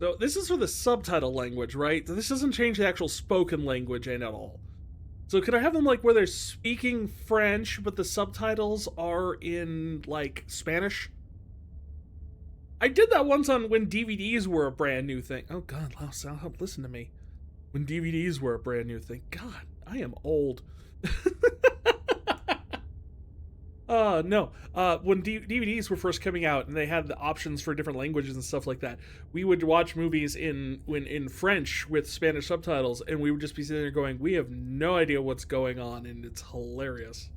So this is for the subtitle language, right? This doesn't change the actual spoken language in at all. So could I have them like where they're speaking French, but the subtitles are in like Spanish? I did that once on when DVDs were a brand new thing. Oh God, Sal, help listen to me. When DVDs were a brand new thing. God, I am old. No. When DVDs were first coming out and they had the options for different languages and stuff like that, we would watch movies in French with Spanish subtitles, and we would just be sitting there going, "We have no idea what's going on," and it's hilarious.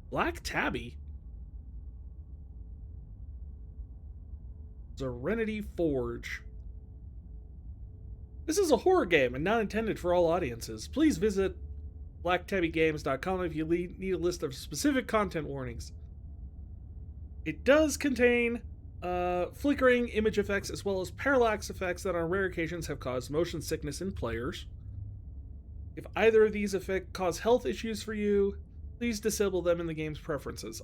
Black Tabby, Serenity Forge. This is a horror game and not intended for all audiences. Please visit blacktabbygames.com if you need a list of specific content warnings. It does contain flickering image effects as well as parallax effects that on rare occasions have caused motion sickness in players. If either of these effects cause health issues for you, please disable them in the game's preferences.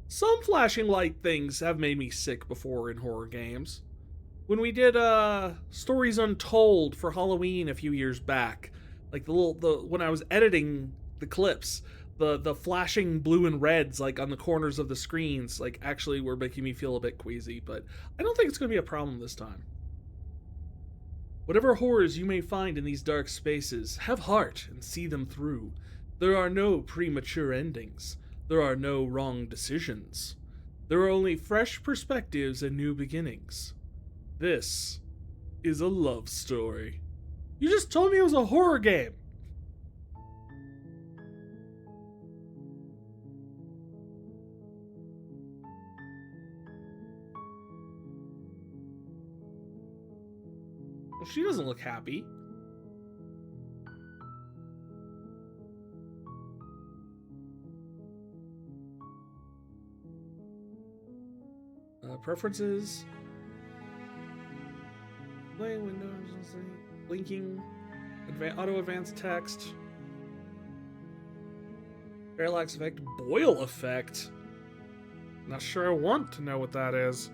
Some flashing light things have made me sick before in horror games. When we did Stories Untold for Halloween a few years back, like when I was editing the clips, the flashing blue and reds like on the corners of the screens like actually were making me feel a bit queasy, but I don't think it's going to be a problem this time. Whatever horrors you may find in these dark spaces, have heart and see them through. There are no premature endings. There are no wrong decisions. There are only fresh perspectives and new beginnings. This is a love story. You just told me it was a horror game. Well, she doesn't look happy. Preferences. Play windows, blinking, auto advanced text, parallax effect, boil effect. Not sure I want to know what that is.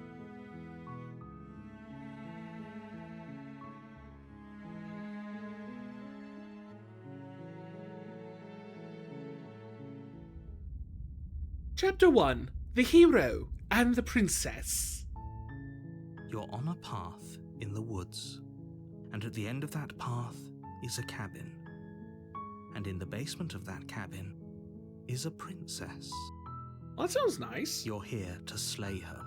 Chapter 1: The Hero and the Princess. You're on a path in the woods, and at the end of that path is a cabin. And in the basement of that cabin is a princess. Well, that sounds nice. You're here to slay her.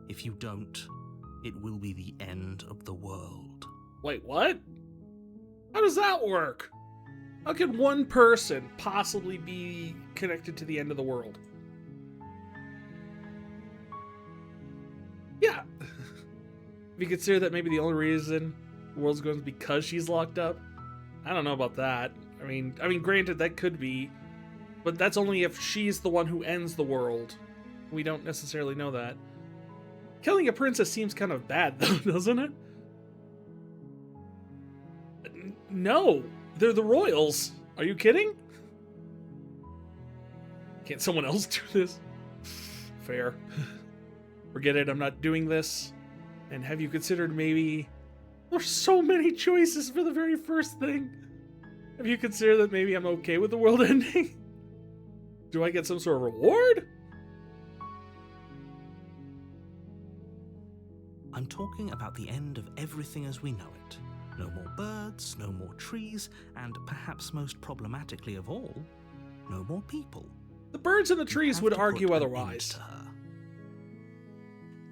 If you don't, it will be the end of the world. Wait, what? How does that work? How can one person possibly be connected to the end of the world? Yeah. If you consider that maybe the only reason the world's going is because she's locked up, I don't know about that. I mean, granted, that could be, but that's only if she's the one who ends the world. We don't necessarily know that. Killing a princess seems kind of bad, though, doesn't it? No, they're the royals. Are you kidding? Can't someone else do this? Fair. Forget it, I'm not doing this. And have you considered maybe... There's so many choices for the very first thing. Have you considered that maybe I'm okay with the world ending? Do I get some sort of reward? I'm talking about the end of everything as we know it. No more birds, no more trees, and perhaps most problematically of all, no more people. The birds and the trees would argue otherwise.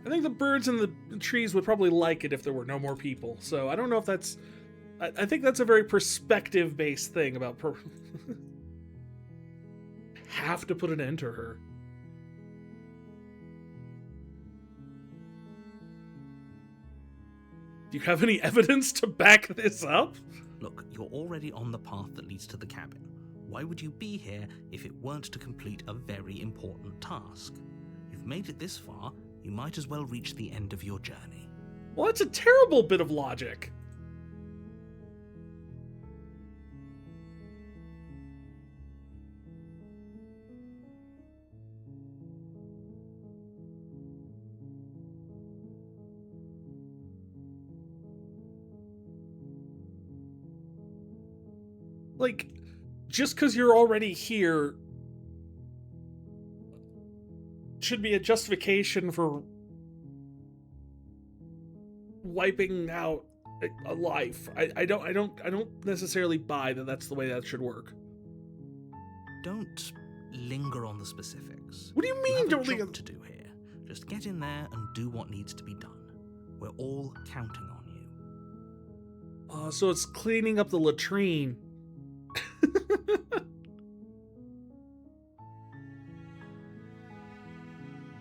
I think the birds and the trees would probably like it if there were no more people. So I don't know if that's... I think that's a very perspective-based thing about... have to put an end to her. Do you have any evidence to back this up? Look, you're already on the path that leads to the cabin. Why would you be here if it weren't to complete a very important task? You've made it this far, you might as well reach the end of your journey. Well, that's a terrible bit of logic. like, just because you're already here should be a justification for wiping out a life. I don't necessarily buy that that's the way that should work. Don't linger on the specifics. What do you mean, You have don't a linger? job to do here. Just get in there and do what needs to be done. We're all counting on you. So it's cleaning up the latrine.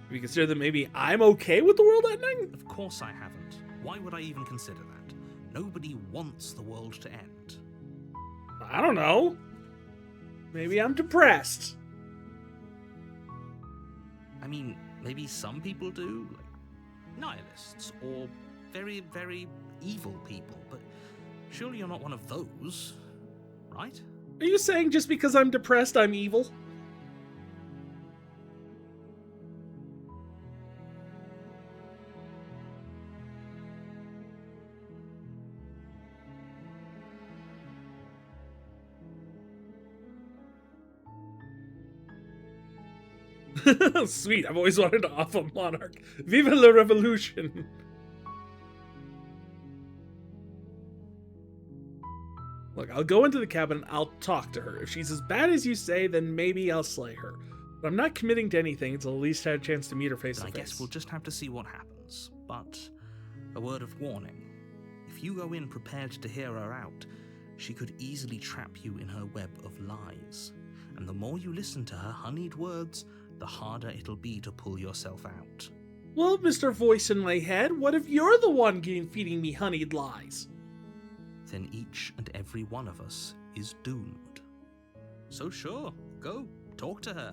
Have you considered that maybe I'm okay with the world ending? Of course I haven't. Why would I even consider that? Nobody wants the world to end. I don't know. Maybe I'm depressed. I mean, maybe some people do, like nihilists or very, very evil people, but surely you're not one of those, right? Are you saying just because I'm depressed, I'm evil? Sweet, I've always wanted to off a monarch. Viva la revolution! Look, I'll go into the cabin and I'll talk to her. If she's as bad as you say, then maybe I'll slay her. But I'm not committing to anything until at least I had a chance to meet her face to Then I face. guess we'll just have to see what happens. But a word of warning. If you go in prepared to hear her out, she could easily trap you in her web of lies. And the more you listen to her honeyed words, the harder it'll be to pull yourself out. Well, Mr. Voice in my head, what if you're the one feeding me honeyed lies? Then each and every one of us is doomed. So sure, go, talk to her.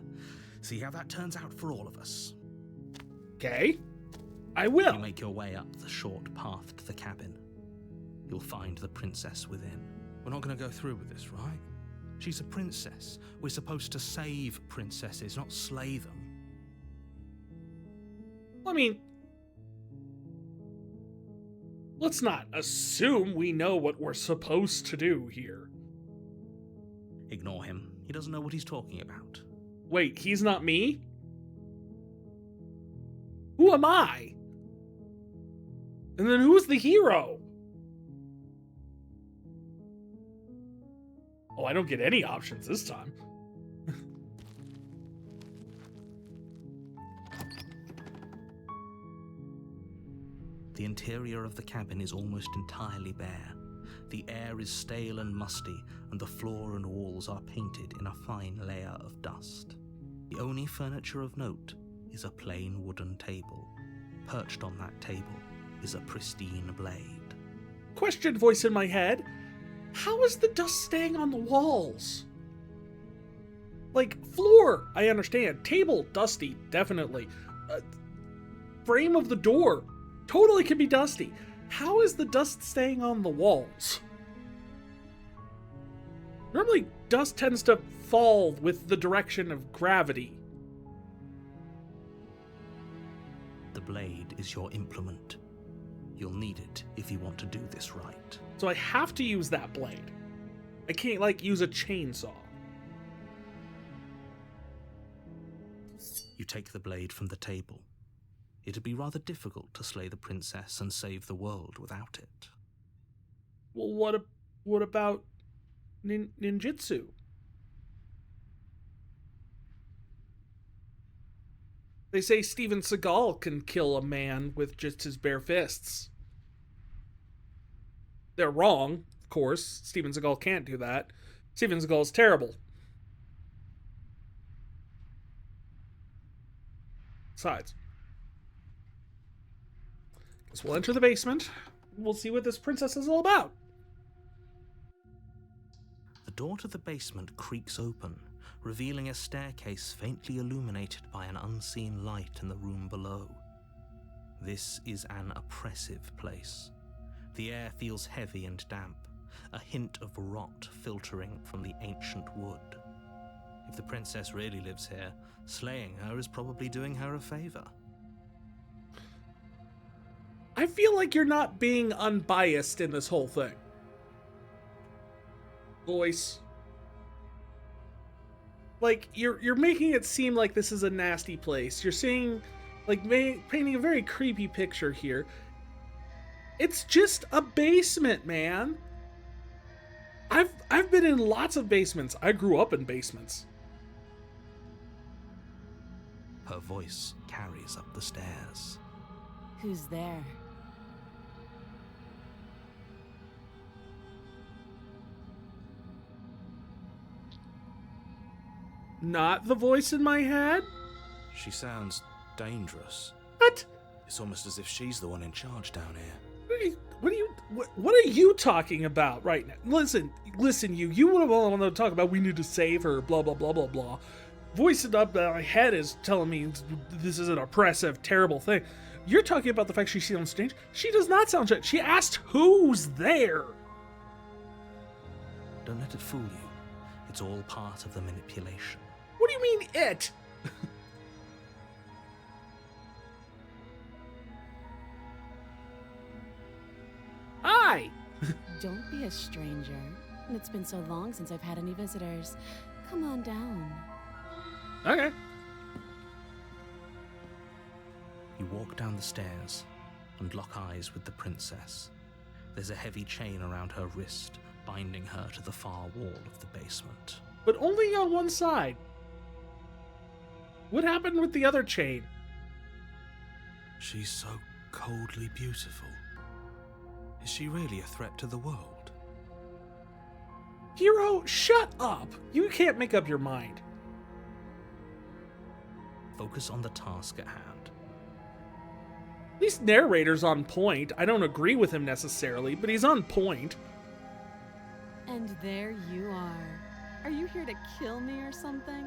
See how that turns out for all of us. Okay, I will. You make your way up the short path to the cabin. You'll find the princess within. We're not going to go through with this, right? She's a princess. We're supposed to save princesses, not slay them. I mean, let's not assume we know what we're supposed to do here. Ignore him. He doesn't know what he's talking about. Wait, he's not me? Who am I? And then who's the hero? Oh, I don't get any options this time. The interior of the cabin is almost entirely bare. The air is stale and musty, and the floor and walls are painted in a fine layer of dust. The only furniture of note is a plain wooden table. Perched on that table is a pristine blade. Question voice in my head. How is the dust staying on the walls? Like, floor, I understand. Table, dusty, definitely. Frame of the door, totally can be dusty. How is the dust staying on the walls? Normally, dust tends to fall with the direction of gravity. The blade is your implement. You'll need it if you want to do this right. So I have to use that blade. I can't, like, use a chainsaw. You take the blade from the table. It'd be rather difficult to slay the princess and save the world without it. Well, what about ninjutsu? They say Steven Seagal can kill a man with just his bare fists. They're wrong, of course. Steven Seagal can't do that. Steven Seagal's terrible. Besides, guess we'll enter the basement. We'll see what this princess is all about. The door to the basement creaks open, revealing a staircase faintly illuminated by an unseen light in the room below. This is an oppressive place. The air feels heavy and damp, a hint of rot filtering from the ancient wood. If the princess really lives here, slaying her is probably doing her a favor. I feel like you're not being unbiased in this whole thing. Voice. like you're making it seem like this is a nasty place. You're seeing, like, painting a very creepy picture here. It's just a basement, man. I've been in lots of basements. I grew up in basements. Her voice carries up the stairs. Who's there? Not the voice in my head? She sounds dangerous. What? It's almost as if she's the one in charge down here. What are you talking about right now? Listen, you would want to talk about we need to save her, blah, blah, blah, blah, blah. Voice it up in my head is telling me this is an oppressive, terrible thing. You're talking about the fact she sounds strange. She does not sound strange. She asked who's there. Don't let it fool you. It's all part of the manipulation. What do you mean, it? Hi! Don't be a stranger. It's been so long since I've had any visitors. Come on down. Okay. You walk down the stairs and lock eyes with the princess. There's a heavy chain around her wrist, binding her to the far wall of the basement. But only on one side. What happened with the other chain? She's so coldly beautiful. Is she really a threat to the world? Hero, shut up! You can't make up your mind. Focus on the task at hand. At least narrator's on point. I don't agree with him necessarily, but he's on point. And there you are. Are you here to kill me or something?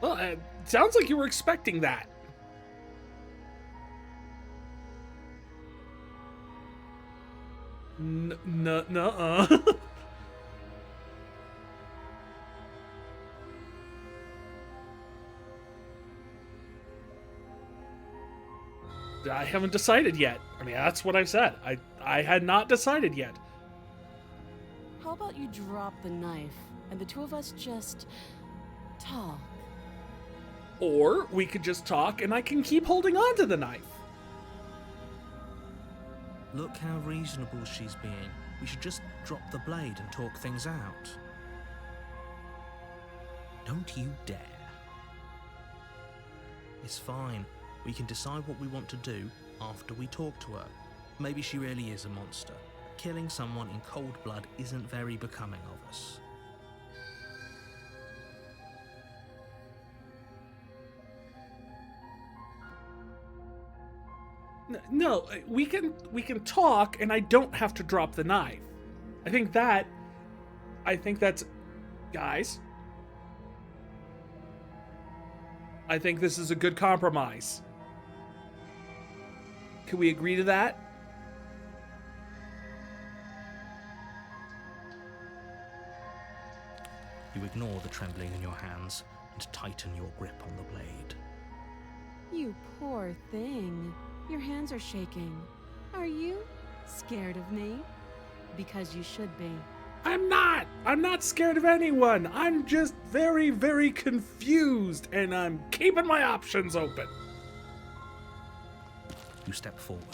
Well, it sounds like you were expecting that. Nuh-uh. I haven't decided yet. I mean, that's what I said. I had not decided yet. How about you drop the knife and the two of us just talk? Or we could just talk and I can keep holding on to the knife. Look how reasonable she's being. We should just drop the blade and talk things out. Don't you dare. It's fine. We can decide what we want to do after we talk to her. Maybe she really is a monster. Killing someone in cold blood isn't very becoming of us. No, we can talk and I don't have to drop the knife. I think that's guys. I think this is a good compromise. Can we agree to that? You ignore the trembling in your hands and tighten your grip on the blade. You poor thing. Your hands are shaking. Are you scared of me? Because you should be. I'm not! I'm not scared of anyone! I'm just very, very confused, and I'm keeping my options open. You step forward,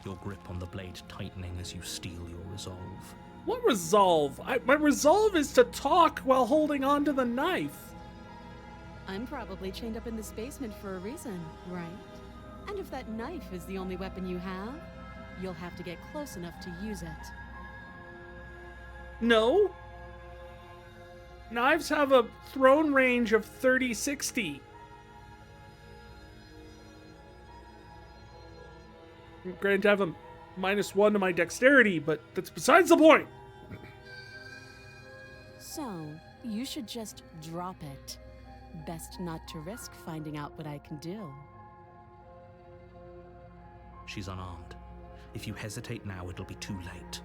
your grip on the blade tightening as you steel your resolve. What resolve? My resolve is to talk while holding on to the knife. I'm probably chained up in this basement for a reason, right? And if that knife is the only weapon you have, you'll have to get close enough to use it. No. Knives have a thrown range of 30-60. Granted, I have a -1 to my dexterity, but that's besides the point. So, you should just drop it. Best not to risk finding out what I can do. She's unarmed. If you hesitate now, it'll be too late.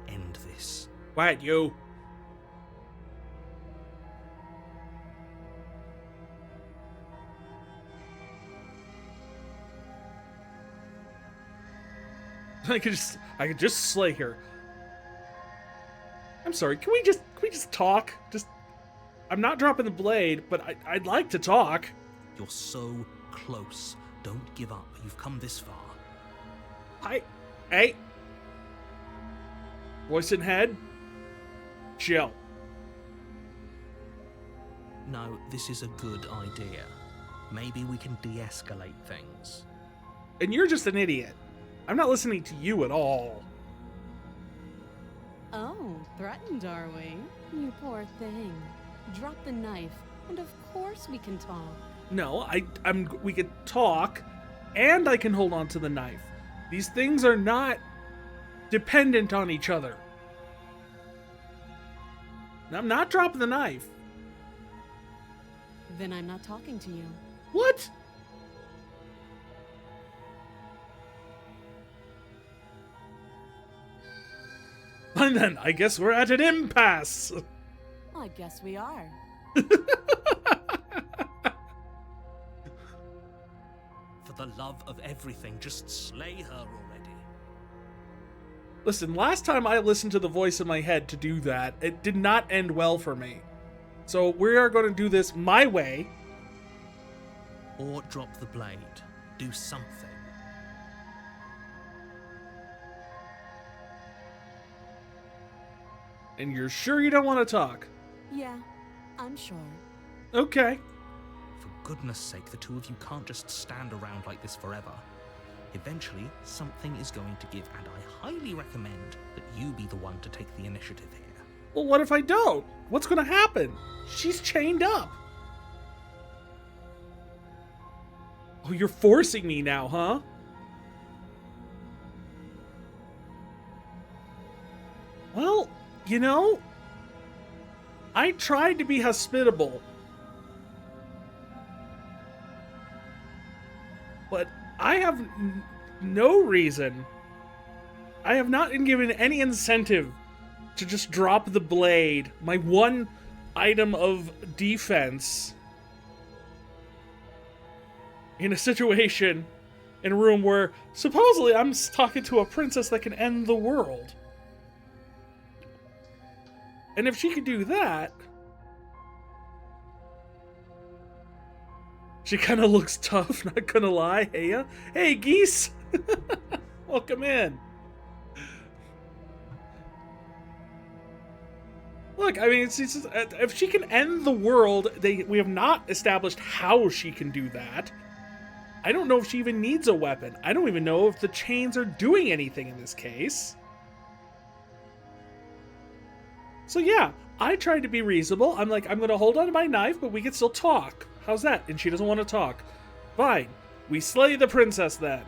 End this. Quiet, you. I could just slay her. I'm sorry. Can we just talk? Just I'm not dropping the blade, but I'd like to talk. You're so close. Don't give up. You've come this far. Hey. Voice in head. Chill. No, this is a good idea. Maybe we can de-escalate things. And you're just an idiot. I'm not listening to you at all. Oh, threatened, are we? You poor thing. Drop the knife, and of course we can talk. No, we could talk, and I can hold on to the knife. These things are not dependent on each other. I'm not dropping the knife. Then I'm not talking to you. What? And then, I guess we're at an impasse. I guess we are. For the love of everything, just slay her already. Listen, last time I listened to the voice in my head to do that, it did not end well for me. So we are going to do this my way. Or drop the blade. Do something. And you're sure you don't want to talk? Yeah, I'm sure. Okay. For goodness sake, the two of you can't just stand around like this forever. Eventually, something is going to give, and I highly recommend that you be the one to take the initiative here. Well, what if I don't? What's going to happen? She's chained up. Oh, you're forcing me now, huh? Well, you know, I tried to be hospitable. But I have no reason. I have not been given any incentive to just drop the blade, my one item of defense, in a situation, in a room where supposedly I'm talking to a princess that can end the world. And if she could do that, she kind of looks tough, not gonna lie. Hey, geese! Welcome in. Look, I mean, it's if she can end the world, we have not established how she can do that. I don't know if she even needs a weapon. I don't even know if the chains are doing anything in this case. So yeah, I tried to be reasonable. I'm like, I'm going to hold on to my knife, but we can still talk. How's that? And she doesn't want to talk. Fine. We slay the princess then.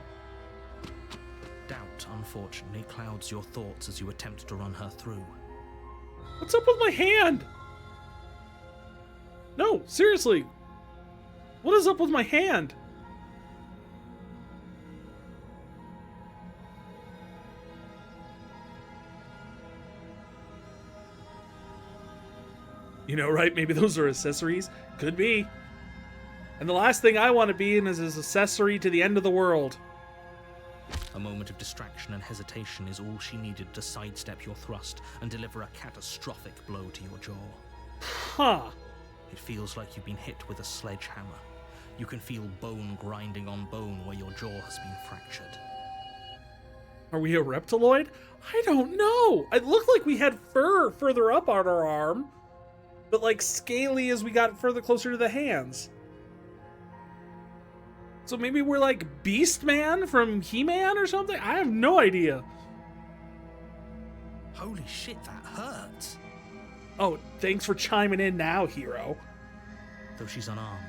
Doubt, unfortunately, clouds your thoughts as you attempt to run her through. What's up with my hand? No, seriously. What is up with my hand? You know, right? Maybe those are accessories. Could be. And the last thing I want to be in is an accessory to the end of the world. A moment of distraction and hesitation is all she needed to sidestep your thrust and deliver a catastrophic blow to your jaw. Huh. It feels like you've been hit with a sledgehammer. You can feel bone grinding on bone where your jaw has been fractured. Are we a reptiloid? I don't know. It looked like we had fur further up on our arm, but like scaly as we got further closer to the hands. So maybe we're like Beast Man from He-Man or something? I have no idea. Holy shit, that hurts. Oh, thanks for chiming in now, hero. Though she's unarmed,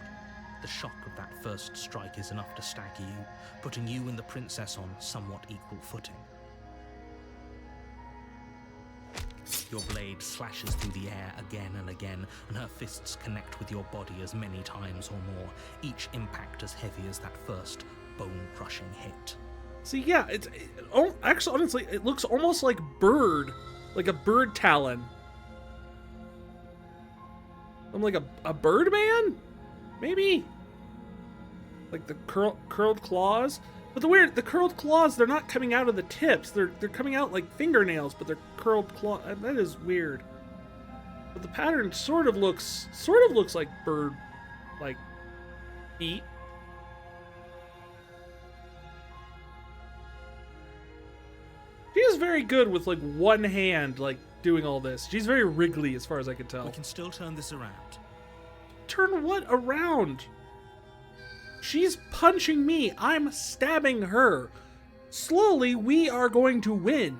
the shock of that first strike is enough to stagger you, putting you and the princess on somewhat equal footing. Your blade slashes through the air again and again, and her fists connect with your body as many times or more, each impact as heavy as that first bone-crushing hit. See, yeah, actually, honestly, it looks almost like bird, like a bird talon. I'm like a bird man? Maybe? Like the curled claws? But the curled claws, they're not coming out of the tips. They're coming out like fingernails, but they're curled claws. That is weird. But the pattern sort of looks like bird, like feet. She is very good with like one hand, like doing all this. She's very wriggly as far as I can tell. We can still turn this around. Turn what around? She's punching me. I'm stabbing her. Slowly, we are going to win.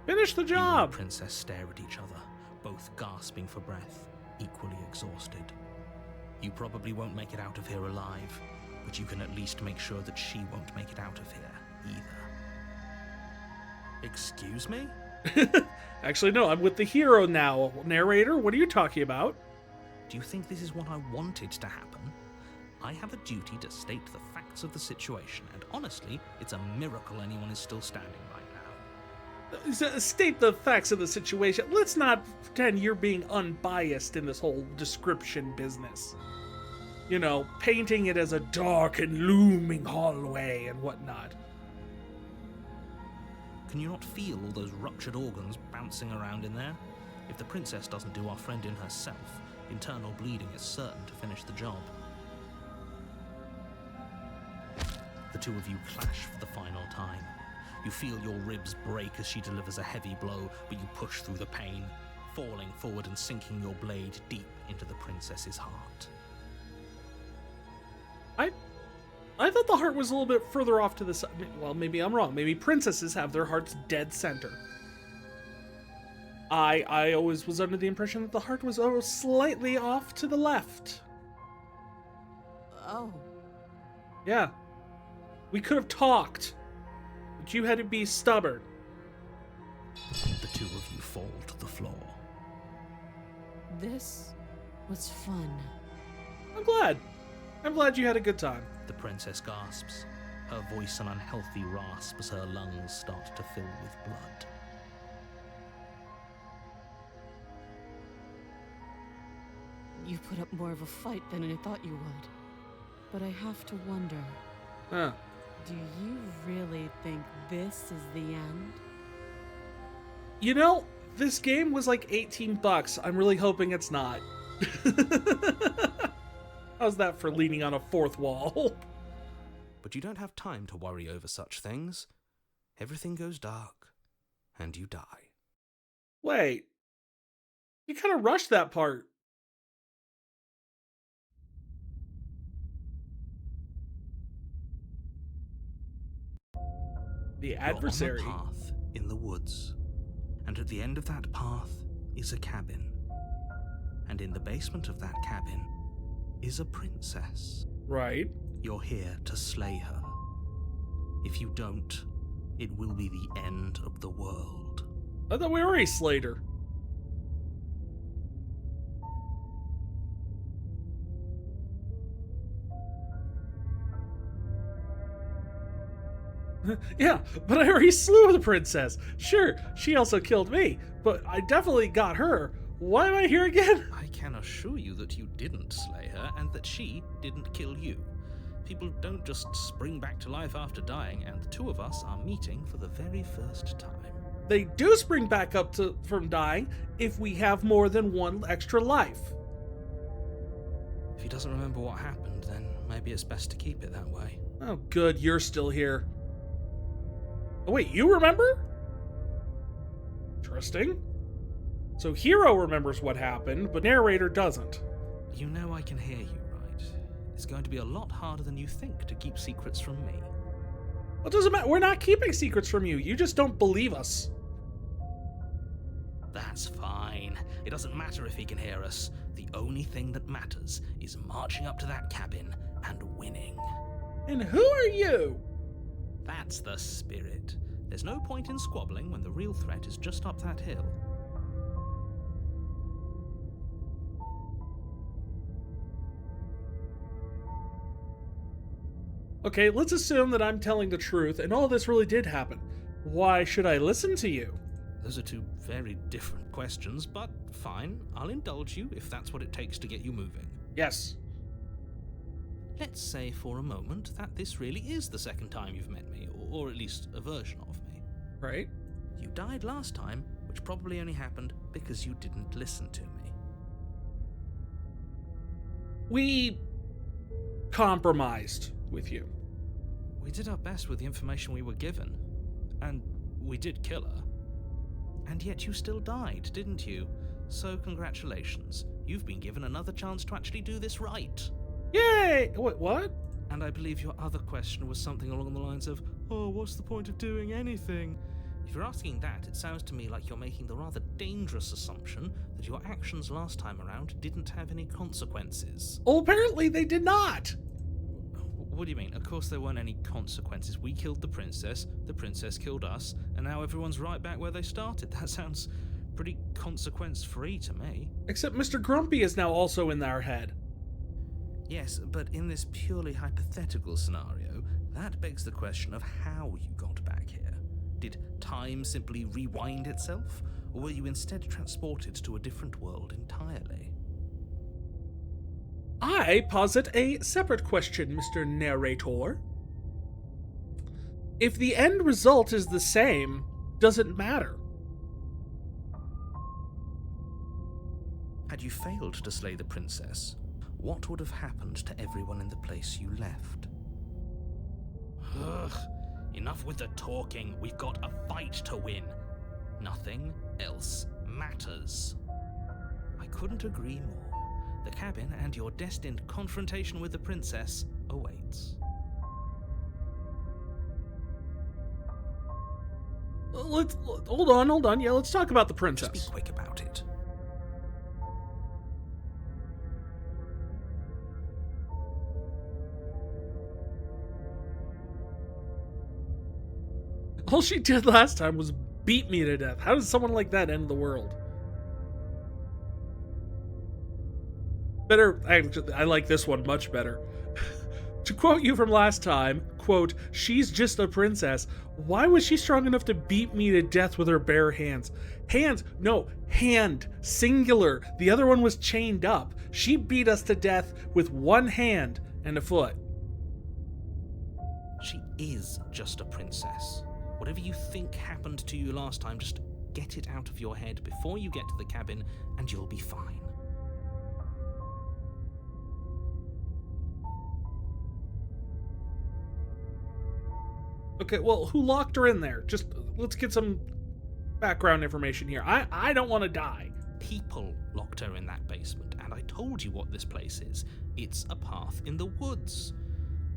Finish the You and job. the princess stare at each other, both gasping for breath, equally exhausted. You probably won't make it out of here alive, but you can at least make sure that she won't make it out of here either. Excuse me? Actually, no, I'm with the hero now. Narrator, what are you talking about? Do you think this is what I wanted to happen? I have a duty to state the facts of the situation, and honestly, it's a miracle anyone is still standing right now. State the facts of the situation. Let's not pretend you're being unbiased in this whole description business. You know, painting it as a dark and looming hallway and whatnot. Can you not feel all those ruptured organs bouncing around in there? If the princess doesn't do our friend in herself, internal bleeding is certain to finish the job. The two of you clash for the final time. You feel your ribs break as she delivers a heavy blow, but you push through the pain, falling forward and sinking your blade deep into the princess's heart. I thought the heart was a little bit further off to the side. Well, maybe I'm wrong. Maybe princesses have their hearts dead center. I always was under the impression that the heart was slightly off to the left. Oh. Yeah. We could have talked, but you had to be stubborn. The two of you fall to the floor. This was fun. I'm glad you had a good time. The princess gasps, her voice an unhealthy rasp as her lungs start to fill with blood. You put up more of a fight than I thought you would. But I have to wonder, Huh. do you really think this is the end? You know, this game was like $18. I'm really hoping it's not. How's that for leaning on a fourth wall? But you don't have time to worry over such things. Everything goes dark, and you die. Wait. You kind of rushed that part. The adversary. You're on a path in the woods, and at the end of that path is a cabin. And in the basement of that cabin is a princess. Right. You're here to slay her. If you don't, it will be the end of the world. I thought we already slayed her. Yeah, but I already slew the princess. Sure, she also killed me, but I definitely got her. Why am I here again? I can assure you that you didn't slay her and that she didn't kill you. People don't just spring back to life after dying, and the two of us are meeting for the very first time. They do spring back up from dying if we have more than one extra life. If he doesn't remember what happened, then maybe it's best to keep it that way. Oh, good, you're still here. Oh, wait, you remember? Interesting. So Hero remembers what happened, but narrator doesn't. You know I can hear you, right? It's going to be a lot harder than you think to keep secrets from me. It doesn't matter. We're not keeping secrets from you. You just don't believe us. That's fine. It doesn't matter if he can hear us. The only thing that matters is marching up to that cabin and winning. And who are you? That's the spirit. There's no point in squabbling when the real threat is just up that hill. Okay, let's assume that I'm telling the truth and all this really did happen. Why should I listen to you? Those are two very different questions, but fine. I'll indulge you if that's what it takes to get you moving. Yes. Let's say for a moment that this really is the second time you've met me, or at least a version of me. Right? You died last time, which probably only happened because you didn't listen to me. We compromised with you. We did our best with the information we were given, and we did kill her. And yet you still died, didn't you? So congratulations, you've been given another chance to actually do this right. Yay! Wait, what? And I believe your other question was something along the lines of, oh, what's the point of doing anything? If you're asking that, it sounds to me like you're making the rather dangerous assumption that your actions last time around didn't have any consequences. Well, apparently they did not. What do you mean? Of course there weren't any consequences. We killed the princess killed us, and now everyone's right back where they started. That sounds pretty consequence-free to me. Except Mr. Grumpy is now also in our head. Yes, but in this purely hypothetical scenario, that begs the question of how you got back here. Did time simply rewind itself, or were you instead transported to a different world entirely? I posit a separate question, Mr. Narrator. If the end result is the same, does it matter? Had you failed to slay the princess, what would have happened to everyone in the place you left? Ugh, enough with the talking. We've got a fight to win. Nothing else matters. I couldn't agree more. The cabin and your destined confrontation with the princess awaits. Hold on. Yeah, let's talk about the princess. Just be quick about it. All she did last time was beat me to death. How does someone like that end the world? Better, I like this one much better. To quote you from last time, quote, she's just a princess. Why was she strong enough to beat me to death with her bare hands? Hands, no, hand, singular. The other one was chained up. She beat us to death with one hand and a foot. She is just a princess. Whatever you think happened to you last time, just get it out of your head before you get to the cabin, and you'll be fine. Okay, well, who locked her in there? Just, let's get some background information here. I don't want to die. People locked her in that basement, and I told you what this place is. It's a path in the woods.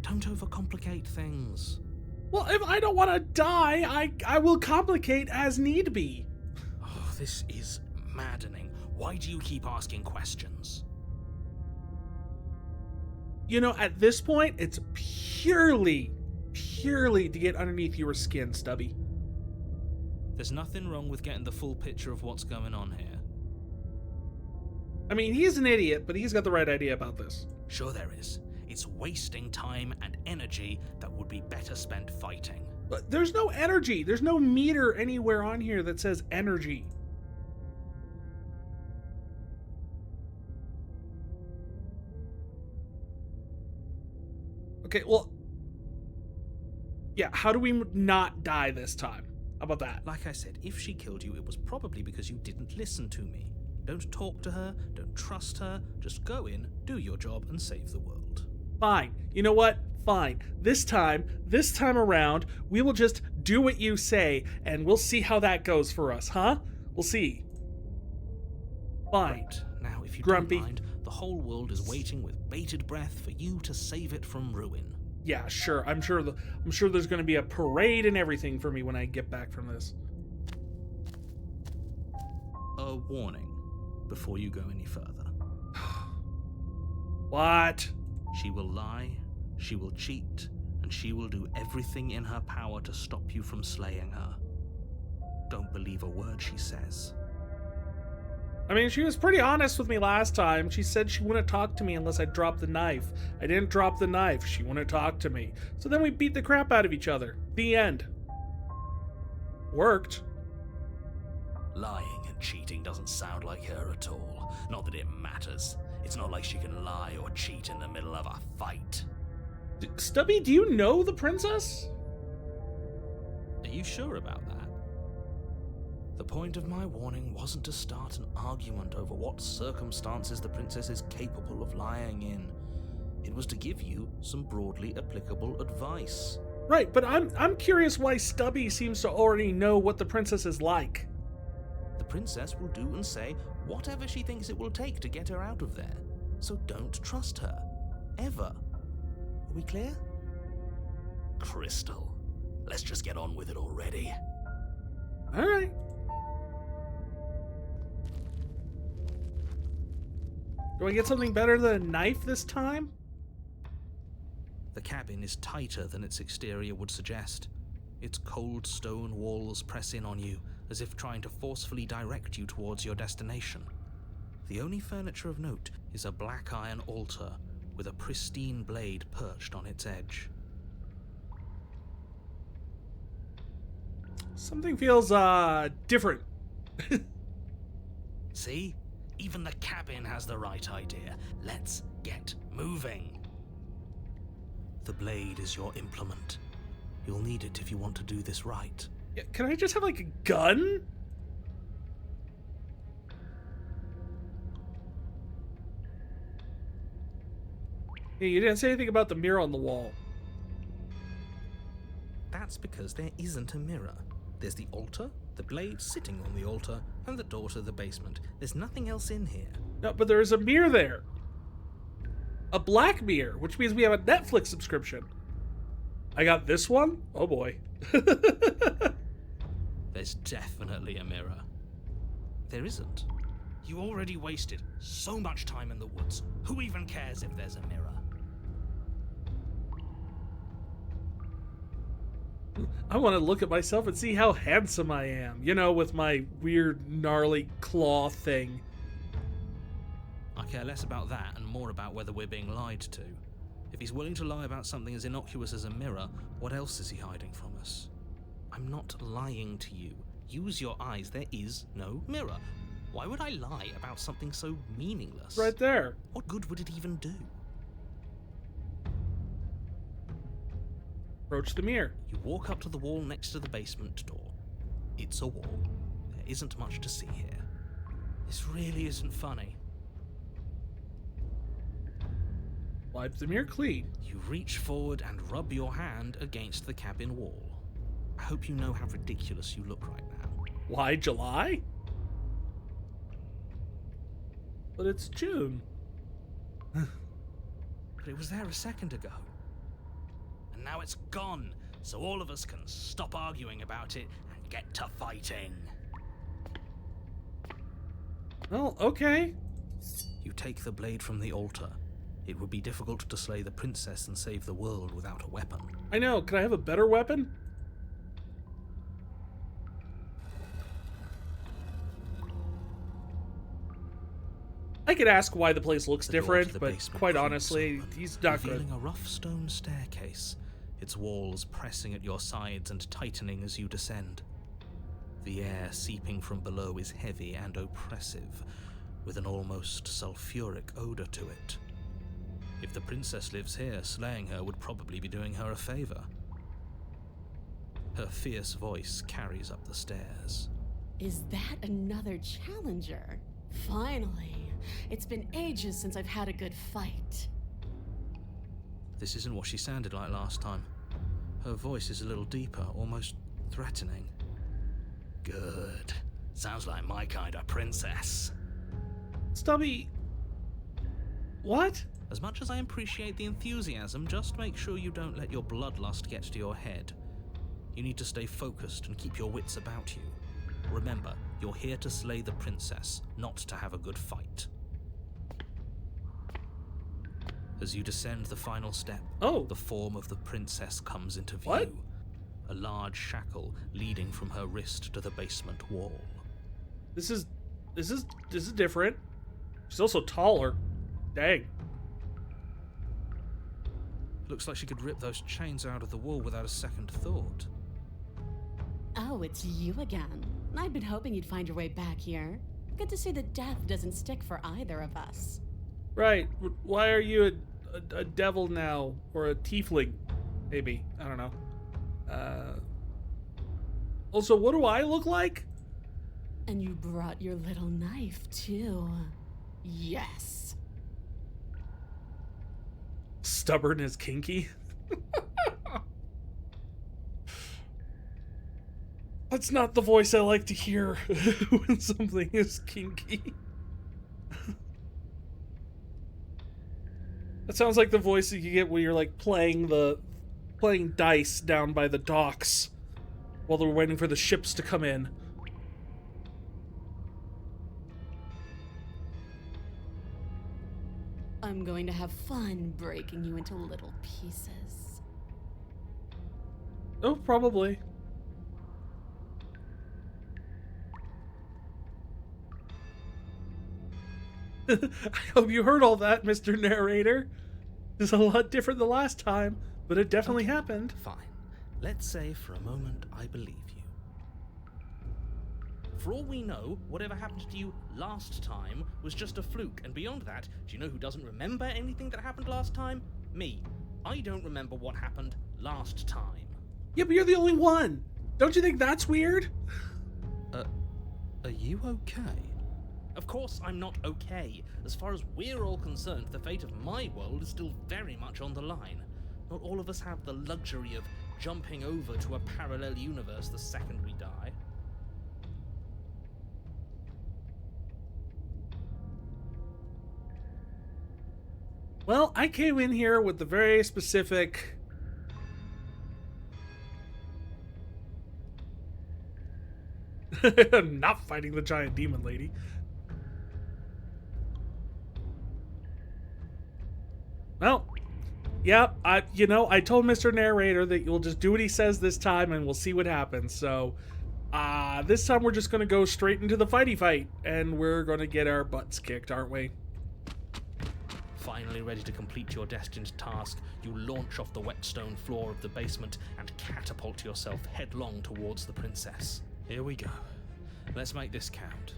Don't overcomplicate things. Well, if I don't want to die, I will complicate as need be. Oh, this is maddening. Why do you keep asking questions? You know, at this point, it's purely to get underneath your skin, Stubby. There's nothing wrong with getting the full picture of what's going on here. I mean, he's an idiot, but he's got the right idea about this. Sure there is. It's wasting time and energy that would be better spent fighting. But there's no energy. There's no meter anywhere on here that says energy. Okay, well, yeah, how do we not die this time? How about that? Like I said, if she killed you, it was probably because you didn't listen to me. Don't talk to her, don't trust her, just go in, do your job, and save the world. Fine. You know what? Fine. This time around, we will just do what you say, and we'll see how that goes for us, huh? We'll see. Fine. Right. Now, if you Grumpy. don't mind, the whole world is waiting with bated breath for you to save it from ruin. Yeah, sure. I'm sure there's going to be a parade and everything for me when I get back from this. A warning before you go any further. What? She will lie, she will cheat, and she will do everything in her power to stop you from slaying her. Don't believe a word she says. I mean, she was pretty honest with me last time. She said she wouldn't talk to me unless I dropped the knife. I didn't drop the knife. She wouldn't talk to me. So then we beat the crap out of each other. The end. Worked. Lying and cheating doesn't sound like her at all. Not that it matters. It's not like she can lie or cheat in the middle of a fight. Stubby, do you know the princess? you sure about that? The point of my warning wasn't to start an argument over what circumstances the princess is capable of lying in. It was to give you some broadly applicable advice. Right, but I'm curious why Stubby seems to already know what the princess is like. The princess will do and say whatever she thinks it will take to get her out of there. So don't trust her. Ever. Are we clear? Crystal, let's just get on with it already. All right. Do I get something better than a knife this time? The cabin is tighter than its exterior would suggest. Its cold stone walls press in on you, as if trying to forcefully direct you towards your destination. The only furniture of note is a black iron altar with a pristine blade perched on its edge. Something feels, different. See? Even the cabin has the right idea. Let's get moving. The blade is your implement. You'll need it if you want to do this right. Yeah, can I just have, like, a gun? Yeah, you didn't say anything about the mirror on the wall. That's because there isn't a mirror. There's the altar, the blade sitting on the altar, and the door to the basement. There's nothing else in here. No, but there is a mirror there. A black mirror, which means we have a Netflix subscription. I got this one? Oh boy. There's definitely a mirror. There isn't. You already wasted so much time in the woods. Who even cares if there's a mirror? I want to look at myself and see how handsome I am. You know, with my weird, gnarly claw thing. I care less about that and more about whether we're being lied to. If he's willing to lie about something as innocuous as a mirror, what else is he hiding from us? I'm not lying to you. Use your eyes. There is no mirror. Why would I lie about something so meaningless? Right there. What good would it even do? Approach the mirror. You walk up to the wall next to the basement door. It's a wall. There isn't much to see here. This really isn't funny. Wipe the mirror clean. You reach forward and rub your hand against the cabin wall. I hope you know how ridiculous you look right now. Why July? But it's June. But it was there a second ago. And now it's gone, so all of us can stop arguing about it and get to fighting. Well, okay. You take the blade from the altar. It would be difficult to slay the princess and save the world without a weapon. I know. Can I have a better weapon? I could ask why the place looks different, but quite honestly, he's not good. Revealing a rough stone staircase, its walls pressing at your sides and tightening as you descend. The air seeping from below is heavy and oppressive, with an almost sulfuric odor to it. If the princess lives here, slaying her would probably be doing her a favor. Her fierce voice carries up the stairs. Is that another challenger? Finally. It's been ages since I've had a good fight. This isn't what she sounded like last time. Her voice is a little deeper, almost threatening. Good. Sounds like my kind of princess. Stubby. What? As much as I appreciate the enthusiasm, just make sure you don't let your bloodlust get to your head. You need to stay focused and keep your wits about you. Remember, you're here to slay the princess, not to have a good fight. As you descend the final step, the form of the princess comes into view. What? A large shackle leading from her wrist to the basement wall. This is different. She's also taller. Dang. Looks like she could rip those chains out of the wall without a second thought. Oh, it's you again. I'd been hoping you'd find your way back here. Good to see that death doesn't stick for either of us. Right. Why are you a devil now? Or a tiefling? Maybe. I don't know. Also, what do I look like? And you brought your little knife, too. Yes. Stubborn as kinky. That's not the voice I like to hear when something is kinky. That sounds like the voice that you get when you're like playing dice down by the docks while they're waiting for the ships to come in. I'm going to have fun breaking you into little pieces. Oh, probably. I hope you heard all that, Mr. Narrator. It's a lot different than last time, but it definitely happened. Fine. Let's say for a moment I believe you. For all we know, whatever happened to you last time was just a fluke, and beyond that, do you know who doesn't remember anything that happened last time? Me. I don't remember what happened last time. Yeah, but you're the only one. Don't you think that's weird? Are you okay? Of course I'm not okay. As far as we're all concerned, the fate of my world is still very much on the line. Not all of us have the luxury of jumping over to a parallel universe the second we die. Well, I came in here with the very specific... not fighting the giant demon lady. Well, yeah, I told Mr. Narrator that you'll just do what he says this time and we'll see what happens. So, this time we're just going to go straight into the fighty fight and we're going to get our butts kicked, aren't we? Finally ready to complete your destined task, you launch off the whetstone floor of the basement and catapult yourself headlong towards the princess. Here we go. Let's make this count.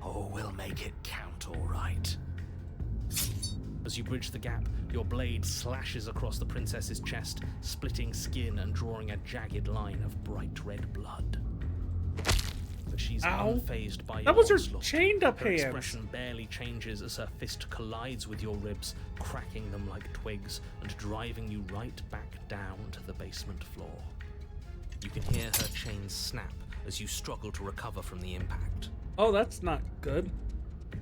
Oh, we'll make it count, all right. As you bridge the gap, your blade slashes across the princess's chest, splitting skin and drawing a jagged line of bright red blood. But she's unfazed by your That was her onslaught. chained-up Her hands. expression barely changes as her fist collides with your ribs, cracking them like twigs and driving you right back down to the basement floor. You can hear her chains snap as you struggle to recover from the impact. Oh, that's not good.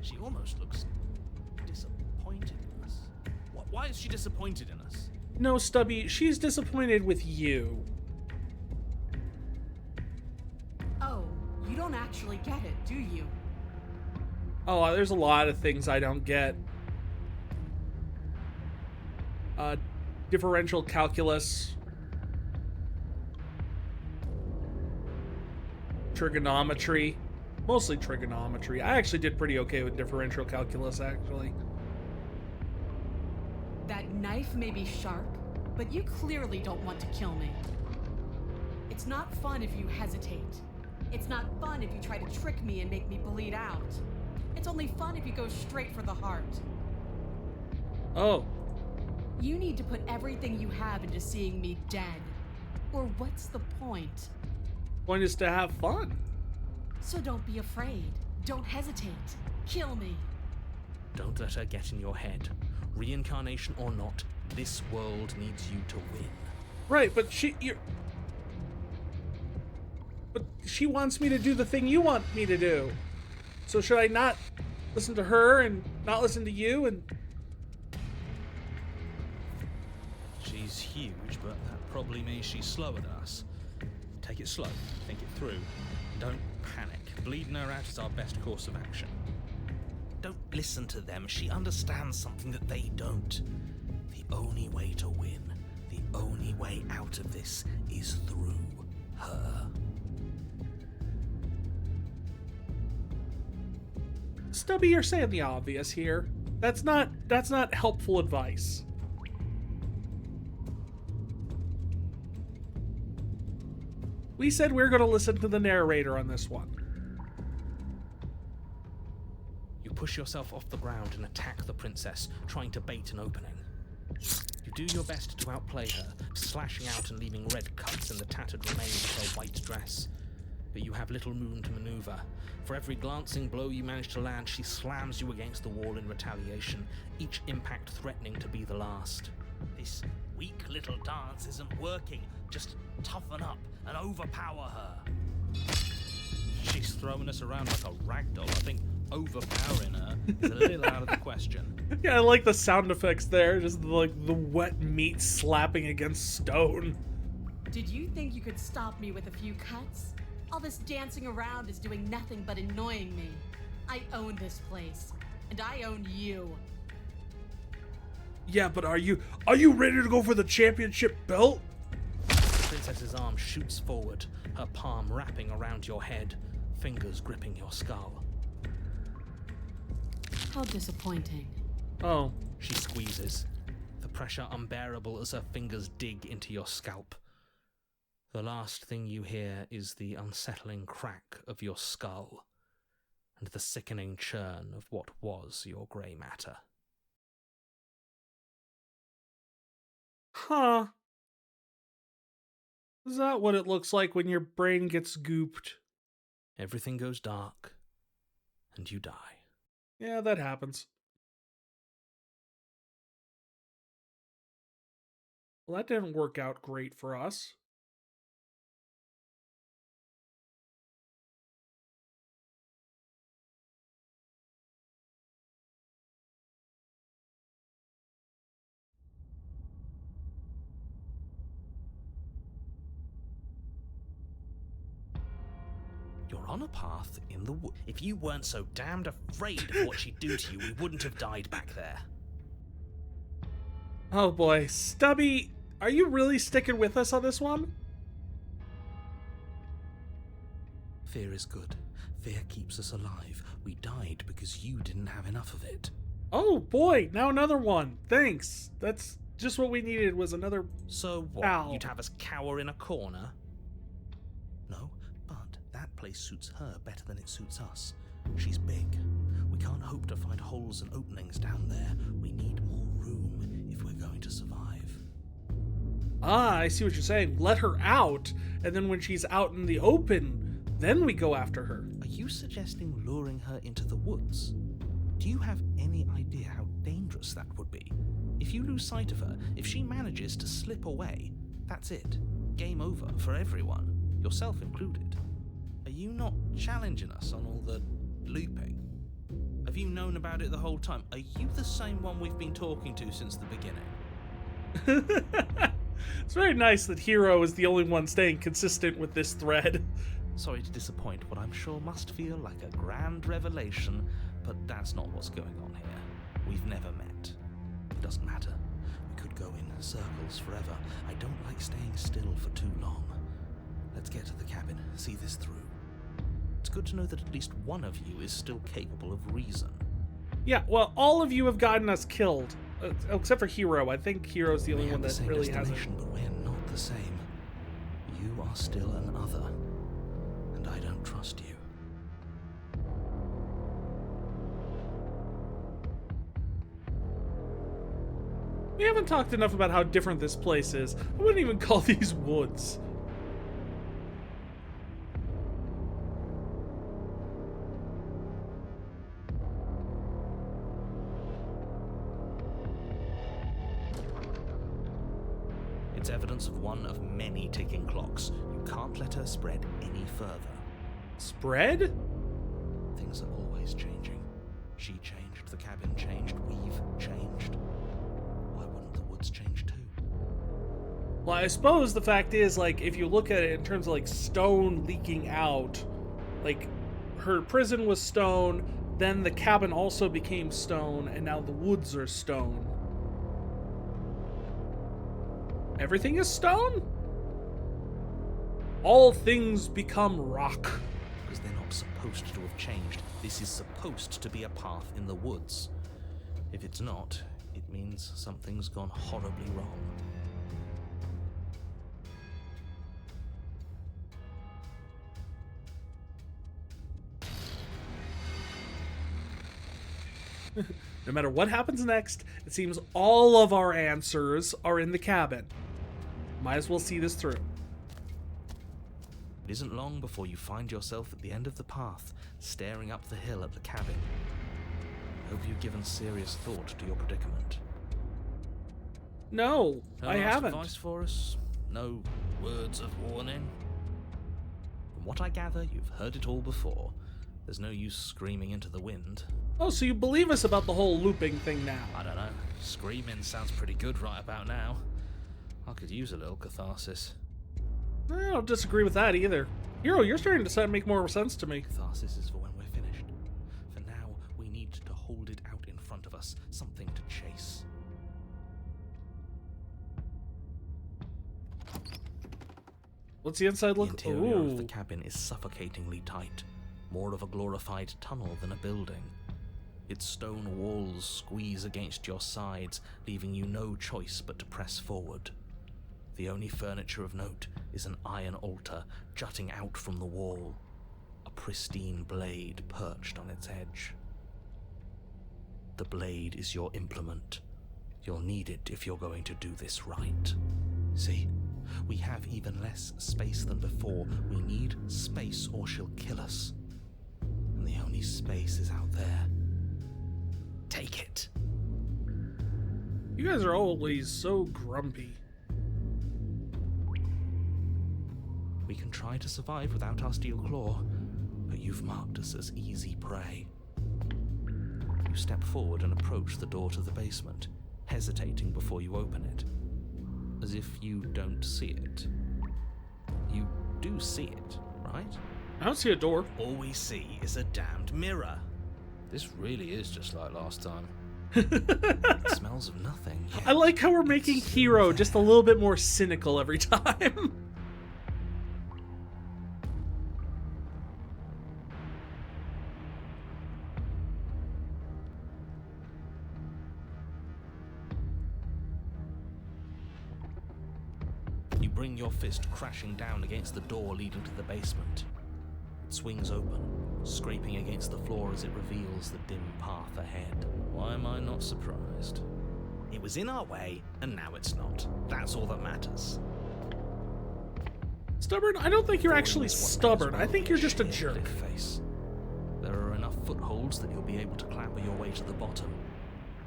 She almost looks disappointed in us. Why is she disappointed in us? No, Stubby, she's disappointed with you. Oh, you don't actually get it, do you? Oh, there's a lot of things I don't get. Differential calculus. Trigonometry. Mostly trigonometry. I actually did pretty okay with differential calculus, actually. That knife may be sharp, but you clearly don't want to kill me. It's not fun if you hesitate. It's not fun if you try to trick me and make me bleed out. It's only fun if you go straight for the heart. Oh. You need to put everything you have into seeing me dead. Or what's the point? Point is to have fun. So don't be afraid. Don't hesitate. Kill me. Don't let her get in your head. Reincarnation or not, this world needs you to win. Right, but But she wants me to do the thing you want me to do. So should I not listen to her and not listen to you? And She's huge, but that probably means she's slower than us. Take it slow, think it through. Don't panic. Bleeding her out is our best course of action. Don't listen to them. She understands something that they don't. The only way to win, the only way out of this is through her. Stubby, you're saying the obvious here. That's not helpful advice. We said we were going to listen to the narrator on this one. You push yourself off the ground and attack the princess, trying to bait an opening. You do your best to outplay her, slashing out and leaving red cuts in the tattered remains of her white dress. but you have little room to maneuver. For every glancing blow you manage to land, she slams you against the wall in retaliation, each impact threatening to be the last. This weak little dance isn't working. Just toughen up and overpower her. She's throwing us around like a ragdoll. I think overpowering her is a little out of the question. Yeah, I like the sound effects there, just like the wet meat slapping against stone. Did you think you could stop me with a few cuts? All this dancing around is doing nothing but annoying me. I own this place, and I own you. Yeah, but are you ready to go for the championship belt? The princess's arm shoots forward, her palm wrapping around your head, fingers gripping your skull. How disappointing. Oh. She squeezes, the pressure unbearable as her fingers dig into your scalp. The last thing you hear is the unsettling crack of your skull and the sickening churn of what was your grey matter. Huh. Is that what it looks like when your brain gets gooped? Everything goes dark, and you die. Yeah, that happens. Well, that didn't work out great for us. You're on a path in the wood. If you weren't so damned afraid of what she'd do to you, we wouldn't have died back there. Oh boy. Stubby, are you really sticking with us on this one? Fear is good. Fear keeps us alive. We died because you didn't have enough of it. Oh boy, now another one. Thanks. That's just what we needed, was another... So what? Ow. You'd have us cower in a corner? No, but that place suits her better than it suits us. She's big. We can't hope to find holes and openings down there. We need more room if we're going to survive. Ah, I see what you're saying. Let her out, and then when she's out in the open, then we go after her. Are you suggesting luring her into the woods? Do you have any idea how dangerous that would be? If you lose sight of her, if she manages to slip away, that's it. Game over for everyone, yourself included. Are you not challenging us on all the looping? Have you known about it the whole time? Are you the same one we've been talking to since the beginning? It's very nice that Hero is the only one staying consistent with this thread. Sorry to disappoint what I'm sure must feel like a grand revelation, but that's not what's going on here. We've never met. It doesn't matter. We could go in circles forever. I don't like staying still for too long. Let's get to the cabin, see this through. It's good to know that at least one of you is still capable of reason. Yeah, well, all of you have gotten us killed. Except for Hero. I think Hero's the only one that really hasn't. But we're not the same. You are still an other, and I don't trust you. We haven't talked enough about how different this place is. I wouldn't even call these woods. It's evidence of one of many ticking clocks. You can't let her spread any further. Spread? Things are always changing. She changed, the cabin changed, we've changed. Why wouldn't the woods change too? Well, I suppose the fact is, like, if you look at it in terms of, like, stone leaking out, like, her prison was stone, then the cabin also became stone, and now the woods are stone. Everything is stone? All things become rock. Because they're not supposed to have changed. This is supposed to be a path in the woods. If it's not, it means something's gone horribly wrong. No matter what happens next, it seems all of our answers are in the cabin. Might as well see this through. It isn't long before you find yourself at the end of the path, staring up the hill at the cabin. I hope you've given serious thought to your predicament. No, No I last haven't. advice for us? No words of warning? From what I gather, you've heard it all before. There's no use screaming into the wind. Oh, so you believe us about the whole looping thing now? I don't know. Screaming sounds pretty good right about now. I could use a little catharsis. I don't disagree with that either. Hero, you're starting to make more sense to me. Catharsis is for when we're finished. For now, we need to hold it out in front of us. Something to chase. What's the inside The look? interior of the Ooh. cabin is suffocatingly tight. More of a glorified tunnel than a building. Its stone walls squeeze against your sides, leaving you no choice but to press forward. The only furniture of note is an iron altar jutting out from the wall, a pristine blade perched on its edge. The blade is your implement. You'll need it if you're going to do this right. See? We have even less space than before. We need space or she'll kill us. And the only space is out there. Take it. You guys are always so grumpy. We can try to survive without our steel claw, but you've marked us as easy prey. You step forward and approach the door to the basement, hesitating before you open it, as if you don't see it. You do see it, right? I don't see a door. All we see is a damned mirror. This really is just like last time. I It smells of nothing. like how we're making Hero just a little bit more cynical every time. You bring your fist crashing down against the door leading to the basement. It swings open, scraping against the floor as it reveals the dim path ahead. Why am I not surprised? It was in our way, and now it's not. That's all that matters. Stubborn? I don't think you're actually Falling is what may as stubborn. I well think be you're just a sheer jerk. cliff face. There are enough footholds that you'll be able to clamber your way to the bottom,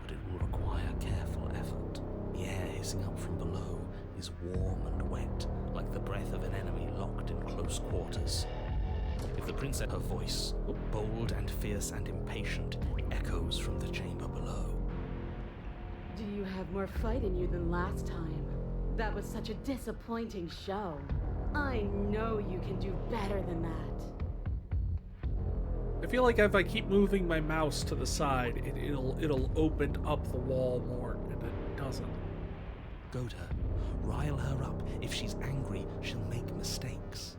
but it will require careful effort. The air hissing up from below is warm and wet, like the breath of an enemy locked in close quarters. If the princess, her voice, bold and fierce and impatient, echoes from the chamber below. Do you have more fight in you than last time? That was such a disappointing show. I know you can do better than that. I feel like if I keep moving my mouse to the side, it'll open up the wall more, and it doesn't. Goad her, rile her up. If she's angry, she'll make mistakes.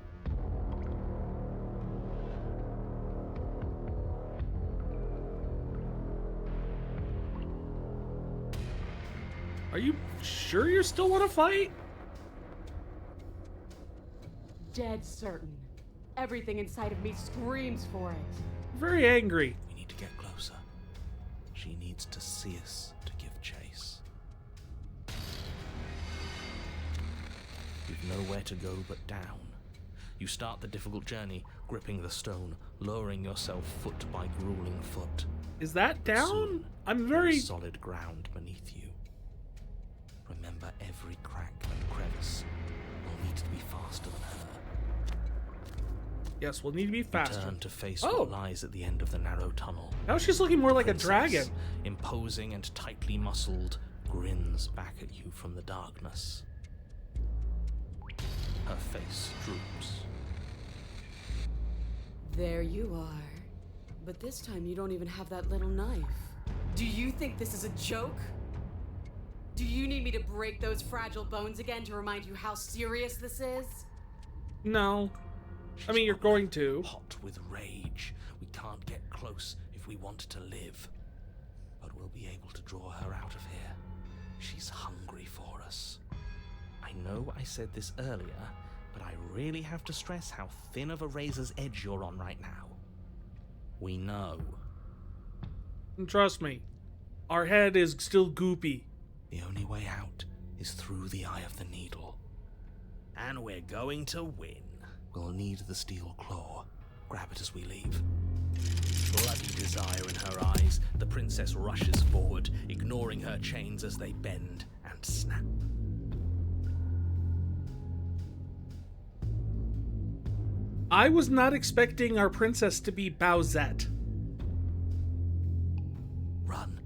Are you sure you still want to fight? Dead certain. Everything inside of me screams for it. Very angry. We need to get closer. She needs to see us to give chase. You've nowhere to go but down. You start the difficult journey, gripping the stone, lowering yourself foot by grueling foot. Is that down? Soon, I'm there very... is solid ground beneath you. Remember every crack and crevice. You'll need to be faster than her. Yes, we'll need to be faster. Turn to face Oh. what lies at the end of the narrow tunnel. Now she's looking more like a Princess, dragon. imposing and tightly muscled, grins back at you from the darkness. Her face droops. There you are. But this time you don't even have that little knife. Do you think this is a joke? Do you need me to break those fragile bones again to remind you how serious this is? No. I mean, you're going to. Hot with rage. We can't get close if we want to live. But we'll be able to draw her out of here. She's hungry for us. I know I said this earlier, but I really have to stress how thin of a razor's edge you're on right now. We know. And trust me, our head is still goopy. The only way out is through the eye of the needle. And we're going to win. We'll need the steel claw. Grab it as we leave. Bloody desire in her eyes, the princess rushes forward, ignoring her chains as they bend and snap. I was not expecting our princess to be Bowsette. Run.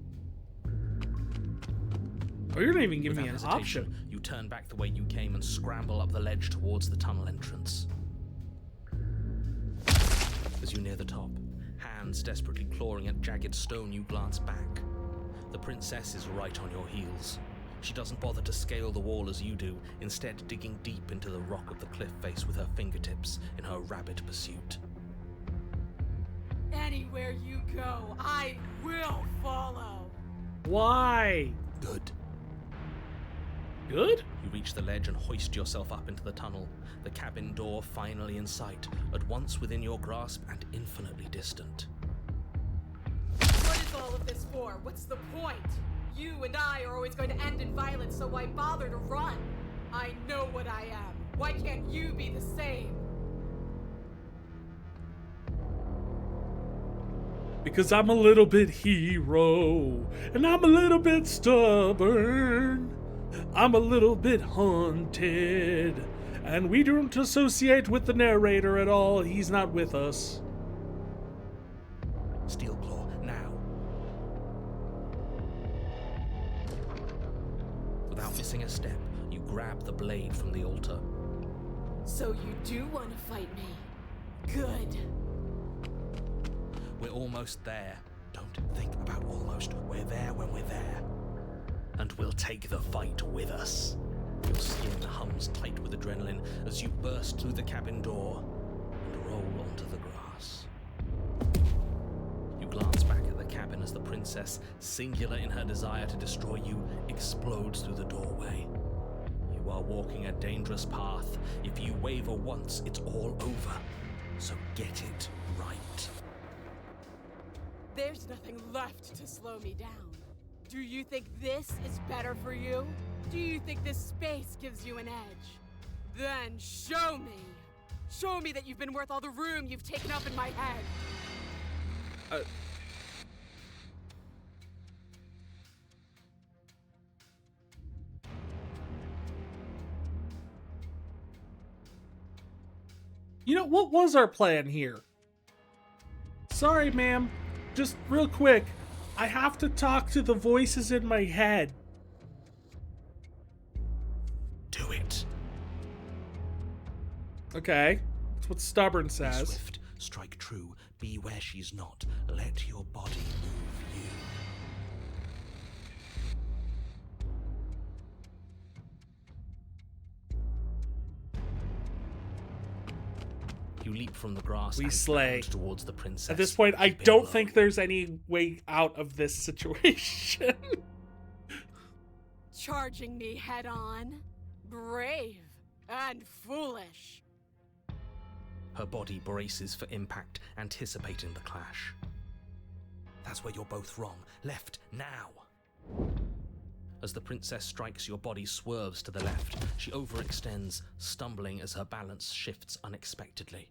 Oh, you're not even giving Without me an hesitation, option. You turn back the way you came and scramble up the ledge towards the tunnel entrance. As you near the top, hands desperately clawing at jagged stone, you glance back. The princess is right on your heels. She doesn't bother to scale the wall as you do, instead digging deep into the rock of the cliff face with her fingertips in her rabid pursuit. Anywhere you go, I will follow. Why? Good. Good? You reach the ledge and hoist yourself up into the tunnel, the cabin door finally in sight, at once within your grasp and infinitely distant. What is all of this for? What's the point? You and I are always going to end in violence, so why bother to run? I know what I am. Why can't you be the same? Because I'm a little bit hero, and I'm a little bit stubborn. I'm a little bit haunted, and we don't associate with the narrator at all. He's not with us. Steel claw, now. Without missing a step, you grab the blade from the altar. So you do want to fight me? Good. We're almost there. Don't think about almost. We're there when we're there. And we'll take the fight with us. Your skin hums tight with adrenaline as you burst through the cabin door and roll onto the grass. You glance back at the cabin as the princess, singular in her desire to destroy you, explodes through the doorway. You are walking a dangerous path. If you waver once, it's all over. So get it right. There's nothing left to slow me down. Do you think this is better for you? Do you think this space gives you an edge? Then show me. Show me that you've been worth all the room you've taken up in my head. You know, what was our plan here? Sorry, ma'am. Just real quick. I have to talk to the voices in my head. Do it. Okay. That's what stubborn Be says. swift, strike true, be where she's not. Let your body move you. You leap from the grass We and slay. bound towards the princess. At this point, I don't think there's any way out of this situation. Charging me head on? Brave and foolish. Her body braces for impact, anticipating the clash. That's where you're both wrong. Left, now! As the princess strikes, your body swerves to the left. She overextends, stumbling as her balance shifts unexpectedly.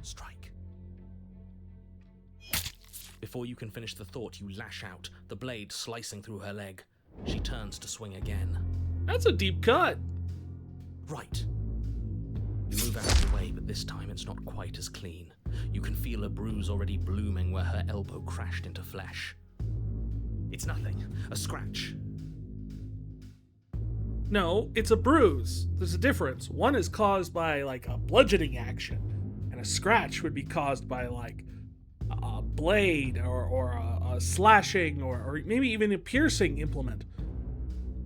Strike. Before you can finish the thought, you lash out, the blade slicing through her leg. She turns to swing again. That's a deep cut. Right. You move out of the way, but this time it's not quite as clean. You can feel a bruise already blooming where her elbow crashed into flesh. It's nothing. A scratch. No, it's a bruise. There's a difference. One is caused by, like, a bludgeoning action, and a scratch would be caused by, like, a blade or a slashing or maybe even a piercing implement.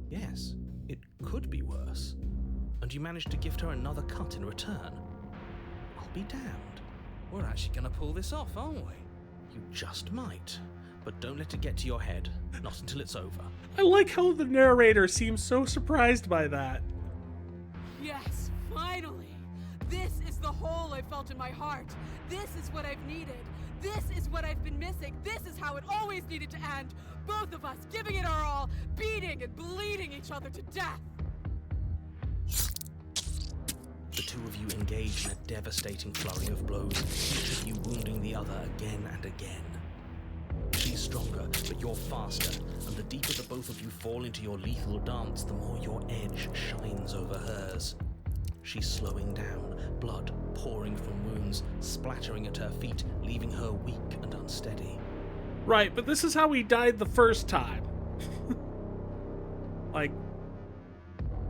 Yes, it could be worse. And you managed to gift her another cut in return. I'll be damned. We're actually going to pull this off, aren't we? You just might. But don't let it get to your head. Not until it's over. I like how the narrator seems so surprised by that. Yes, finally! This is the hole I felt in my heart. This is what I've needed. This is what I've been missing. This is how it always needed to end. Both of us giving it our all, beating and bleeding each other to death. The two of you engage in a devastating flurry of blows, each of you wounding the other again and again. She's stronger, but you're faster, and the deeper the both of you fall into your lethal dance, the more your edge shines over hers. She's slowing down, blood pouring from wounds, splattering at her feet, leaving her weak and unsteady. Right, but this is how we died the first time. Like,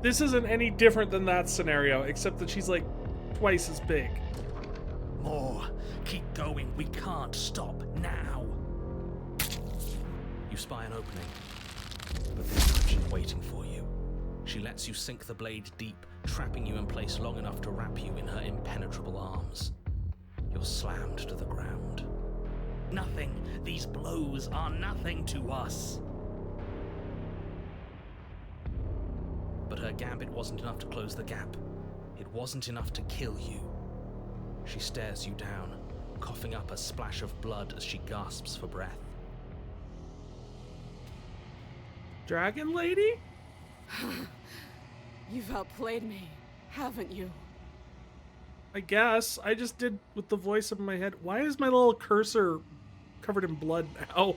this isn't any different than that scenario, except that she's like twice as big. More. Keep going. We can't stop now. You spy an opening, but this time she's waiting for you. She lets you sink the blade deep, trapping you in place long enough to wrap you in her impenetrable arms. You're slammed to the ground. Nothing. These blows are nothing to us. But her gambit wasn't enough to close the gap. It wasn't enough to kill you. She stares you down, coughing up a splash of blood as she gasps for breath. Dragon lady? You've outplayed me, haven't you? I guess. I just did with the voice in my head. Why is my little cursor covered in blood now?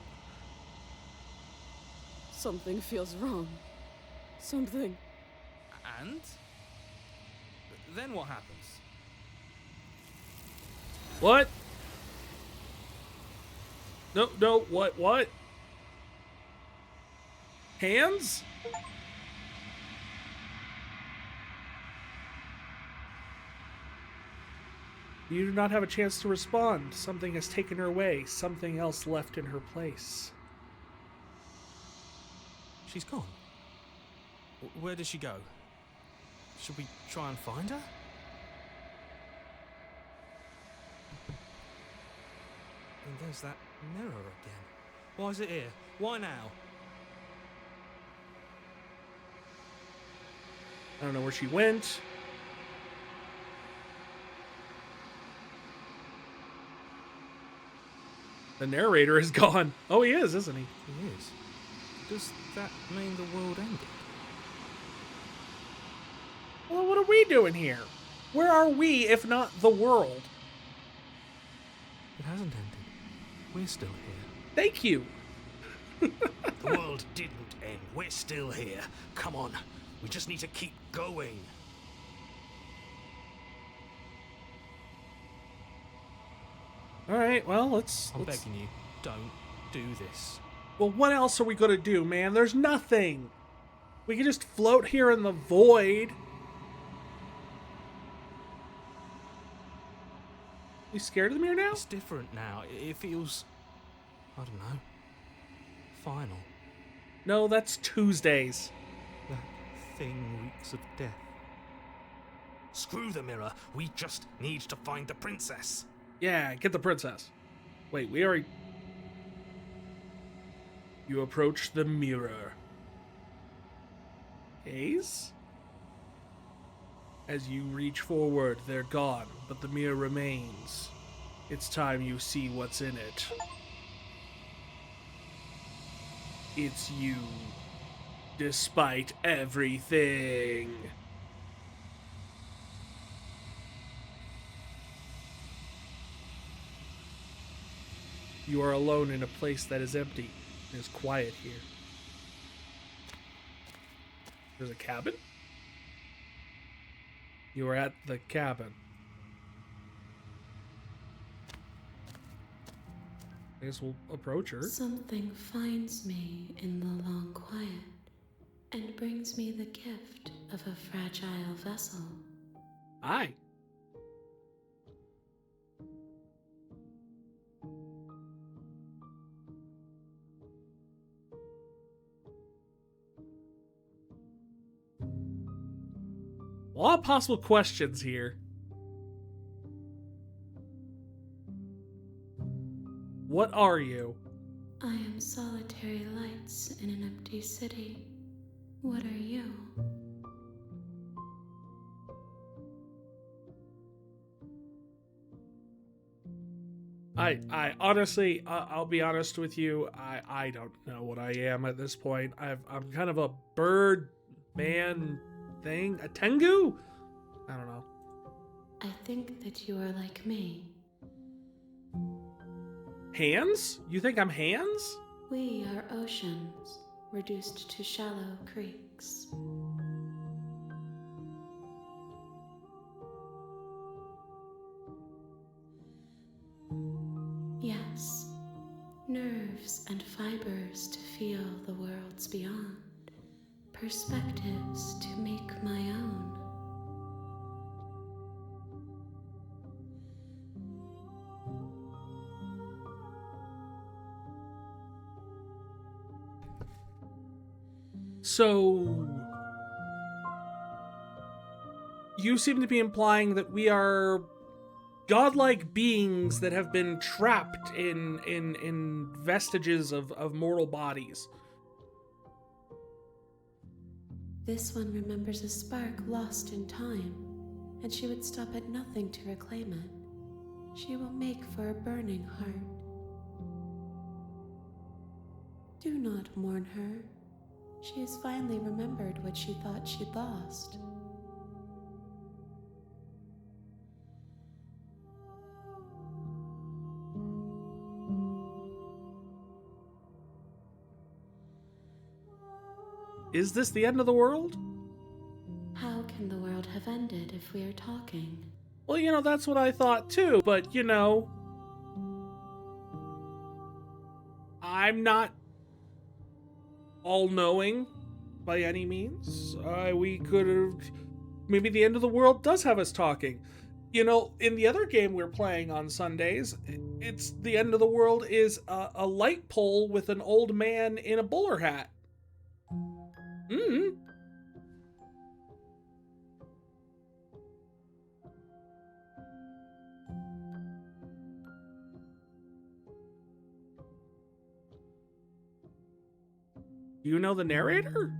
Something feels wrong. Something. And? Then what happens? What? No, what? Hands? You do not have a chance to respond. Something has taken her away. Something else left in her place. She's gone. Where did she go? Should we try and find her? And there's that mirror again. Why is it here? Why now? I don't know where she went. The narrator is gone. Oh, he is, isn't he? He is. Does that mean the world ended? Well, what are we doing here? Where are we, if not the world? It hasn't ended. We're still here. Thank you. The world didn't end. We're still here. Come on. We just need to keep going. All right, well, let's... I'm begging you, don't do this. Well, what else are we going to do, man? There's nothing. We can just float here in the void. You scared of the mirror now? It's different now. It feels, I don't know, final. No, that's Tuesdays. That thing reeks of death. Screw the mirror. We just need to find the princess. Yeah, get the princess. Wait, we already... You approach the mirror. Gaze? As you reach forward, they're gone, but the mirror remains. It's time you see what's in it. It's you. Despite everything. You are alone in a place that is empty. It is quiet here. There's a cabin? You are at the cabin. I guess we'll approach her. Something finds me in the long quiet and brings me the gift of a fragile vessel. Hi. A lot of possible questions here. What are you? I am solitary lights in an empty city. What are you? I honestly, I'll be honest with you. I don't know what I am at this point. I'm kind of a bird man thing, a tengu. I don't know. I think that you are like me. Hands? You think I'm hands? We are oceans, reduced to shallow creeks. Yes, nerves and fibers to feel the worlds beyond, perspectives to make my own. So, you seem to be implying that we are godlike beings that have been trapped in vestiges of mortal bodies. This one remembers a spark lost in time, and she would stop at nothing to reclaim it. She will make for a burning heart. Do not mourn her. She has finally remembered what she thought she'd lost. Is this the end of the world? How can the world have ended if we are talking? Well, that's what I thought too, but, I'm not all-knowing by any means. We could have... Maybe the end of the world does have us talking. In the other game we're playing on Sundays, it's the end of the world is a light pole with an old man in a bowler hat. Mm-hmm. Do you know the narrator?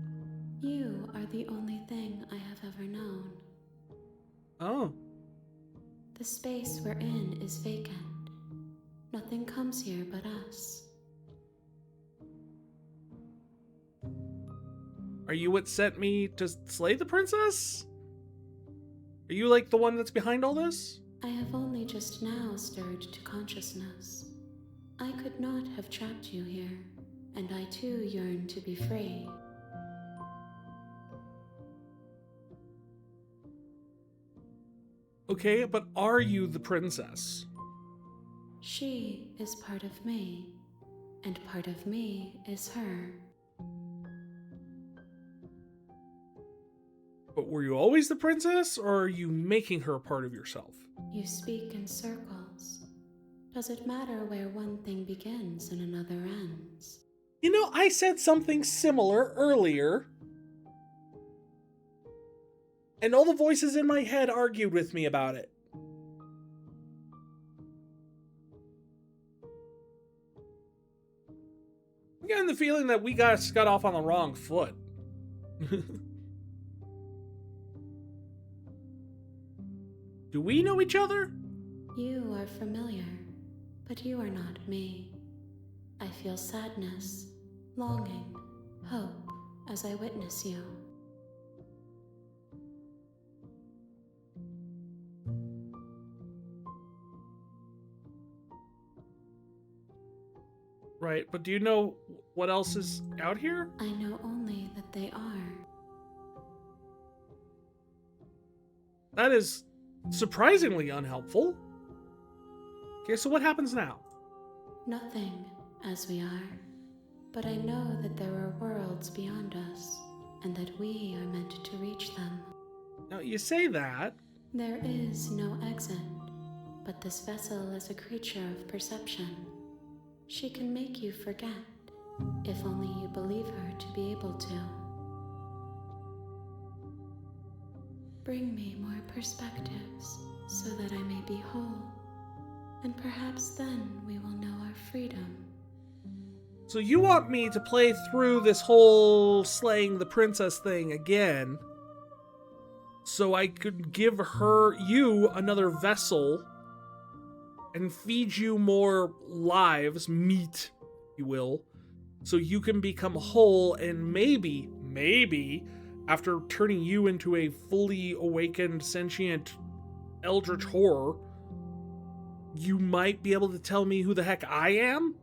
You are the only thing I have ever known. Oh. The space we're in is vacant. Nothing comes here but us. Are you what sent me to slay the princess? Are you like the one that's behind all this? I have only just now stirred to consciousness. I could not have trapped you here, and I too yearn to be free. Okay, but are you the princess? She is part of me, and part of me is her. But were you always the princess, or are you making her a part of yourself? You speak in circles. Does it matter where one thing begins and another ends? I said something similar earlier. And all the voices in my head argued with me about it. I'm getting the feeling that we got off on the wrong foot. Do we know each other? You are familiar, but you are not me. I feel sadness, longing, hope as I witness you. Right, but do you know what else is out here? I know only that they are. That is surprisingly unhelpful. Okay, so what happens now? Nothing, as we are. But I know that there are worlds beyond us, and that we are meant to reach them. Now, you say that. There is no exit, but this vessel is a creature of perception. She can make you forget, if only you believe her to be able to. Bring me more perspectives, so that I may be whole, and perhaps then we will know our freedom. So you want me to play through this whole slaying the princess thing again, so I could give you another vessel and feed you more lives, meat, if you will, so you can become whole, and maybe, after turning you into a fully awakened, sentient eldritch horror, you might be able to tell me who the heck I am?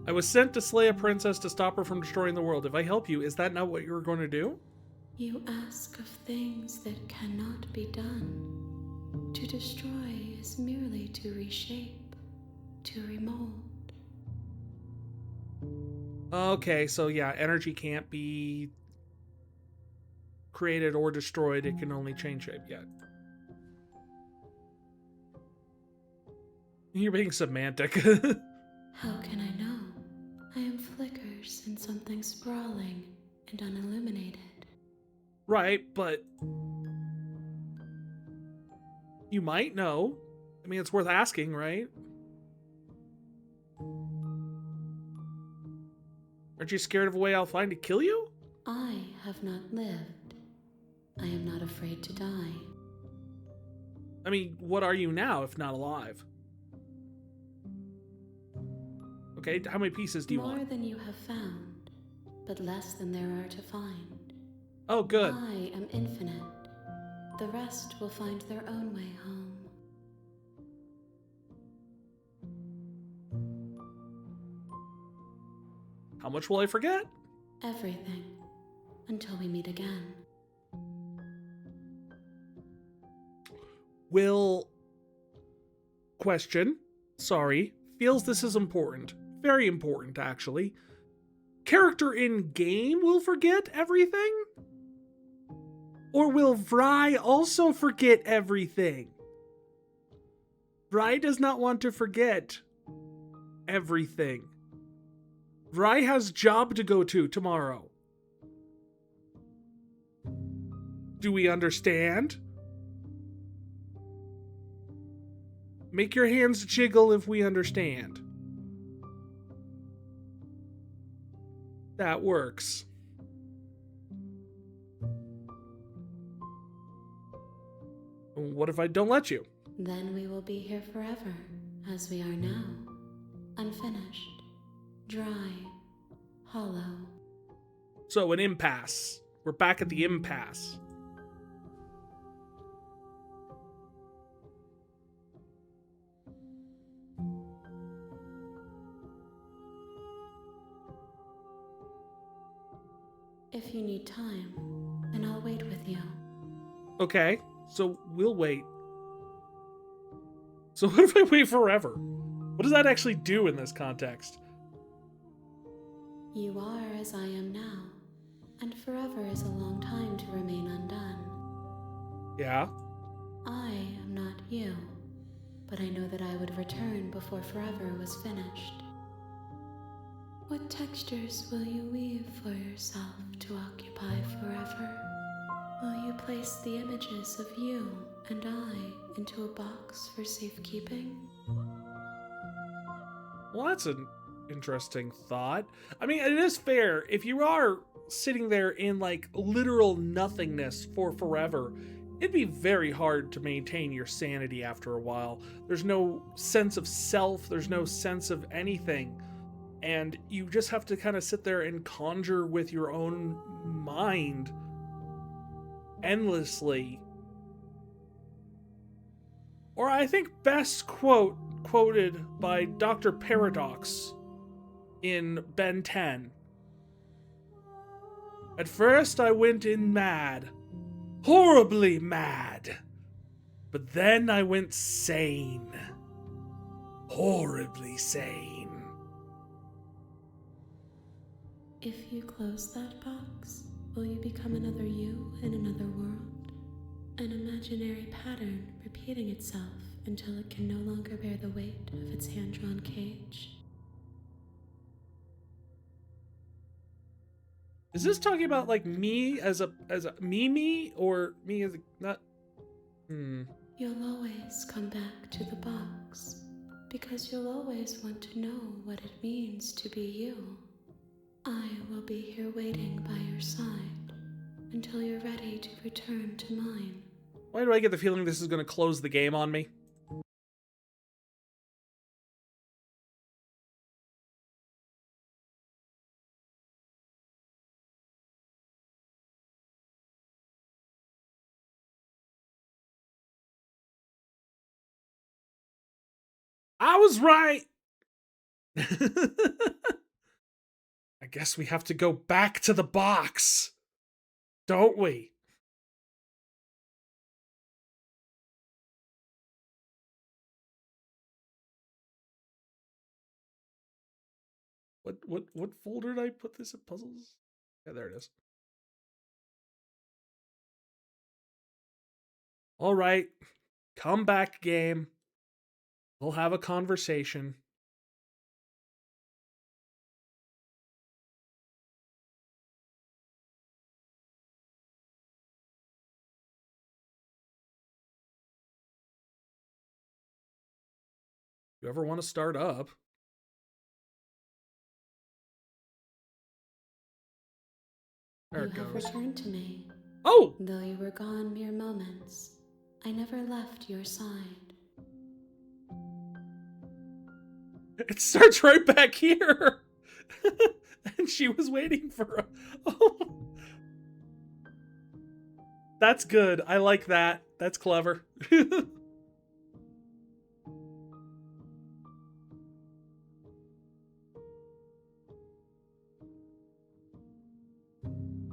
I was sent to slay a princess to stop her from destroying the world. If I help you, is that not what you were going to do? You ask of things that cannot be done. To destroy is merely to reshape, to remold. Okay, so yeah, energy can't be created or destroyed. It can only change shape yet. You're being semantic. How can I know? I am flickers in something sprawling and unilluminated. Right, but you might know. I mean, it's worth asking, right? Aren't you scared of a way I'll find to kill you? I have not lived. I am not afraid to die. I mean, what are you now if not alive? Okay, how many pieces do you want? More than you have found, but less than there are to find. Oh, good. I am infinite. The rest will find their own way home. How much will I forget? Everything. Until we meet again. Will... Question. Sorry. Feels this is important. Very important, actually. Character in game will forget everything? Or will Vry also forget everything? Vry does not want to forget everything. Vry has job to go to tomorrow. Do we understand? Make your hands jiggle if we understand. That works. What if I don't let you? Then we will be here forever, as we are now. Unfinished, dry, hollow. So, an impasse. We're back at the impasse. If you need time, then I'll wait with you. Okay, so we'll wait. So what if I wait forever? What does that actually do in this context? You are as I am now, and forever is a long time to remain undone. Yeah? I am not you, but I know that I would return before forever was finished. What textures will you weave for yourself to occupy forever? Will you place the images of you and I into a box for safekeeping? Well, that's an interesting thought. I mean, it is fair. If you are sitting there in, like, literal nothingness for forever, it'd be very hard to maintain your sanity after a while. There's no sense of self. There's no sense of anything. And you just have to kind of sit there and conjure with your own mind endlessly. Or I think best quoted by Dr. Paradox in Ben 10. At first I went in mad, horribly mad. But then I went sane, horribly sane. If you close that box, will you become another you in another world? An imaginary pattern repeating itself until it can no longer bear the weight of its hand-drawn cage. Is this talking about, like, me as a me, or me as a, not? You'll always come back to the box, because you'll always want to know what it means to be you. I will be here waiting by your side until you're ready to return to mine. Why do I get the feeling this is going to close the game on me? I was right! I guess we have to go back to the box, don't we? What folder did I put this in? Puzzles? Yeah, there it is. All right, come back, game. We'll have a conversation. You ever want to start up? There You it have goes. returned to me. Oh! Though you were gone mere moments, I never left your side. It starts right back here! And she was waiting for a... Oh. That's good. I like that. That's clever.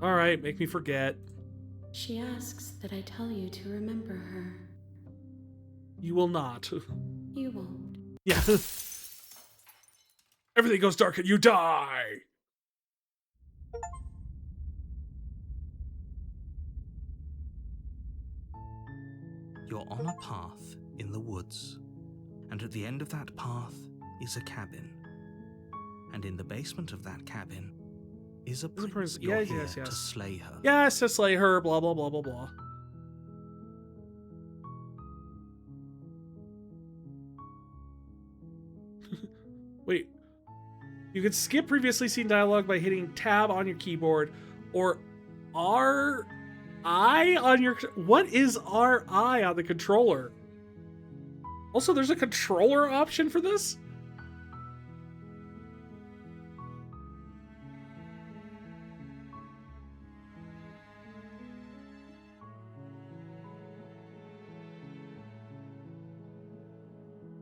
Alright, make me forget. She asks that I tell you to remember her. You will not. You won't. Yeah. Everything goes dark and you die! You're on a path in the woods, and at the end of that path is a cabin. And in the basement of that cabin is a prince. You're here to slay her. Yes, to slay her, blah, blah, blah, blah, blah. Wait. You can skip previously seen dialogue by hitting tab on your keyboard or RI on your... What is RI on the controller? Also, there's a controller option for this?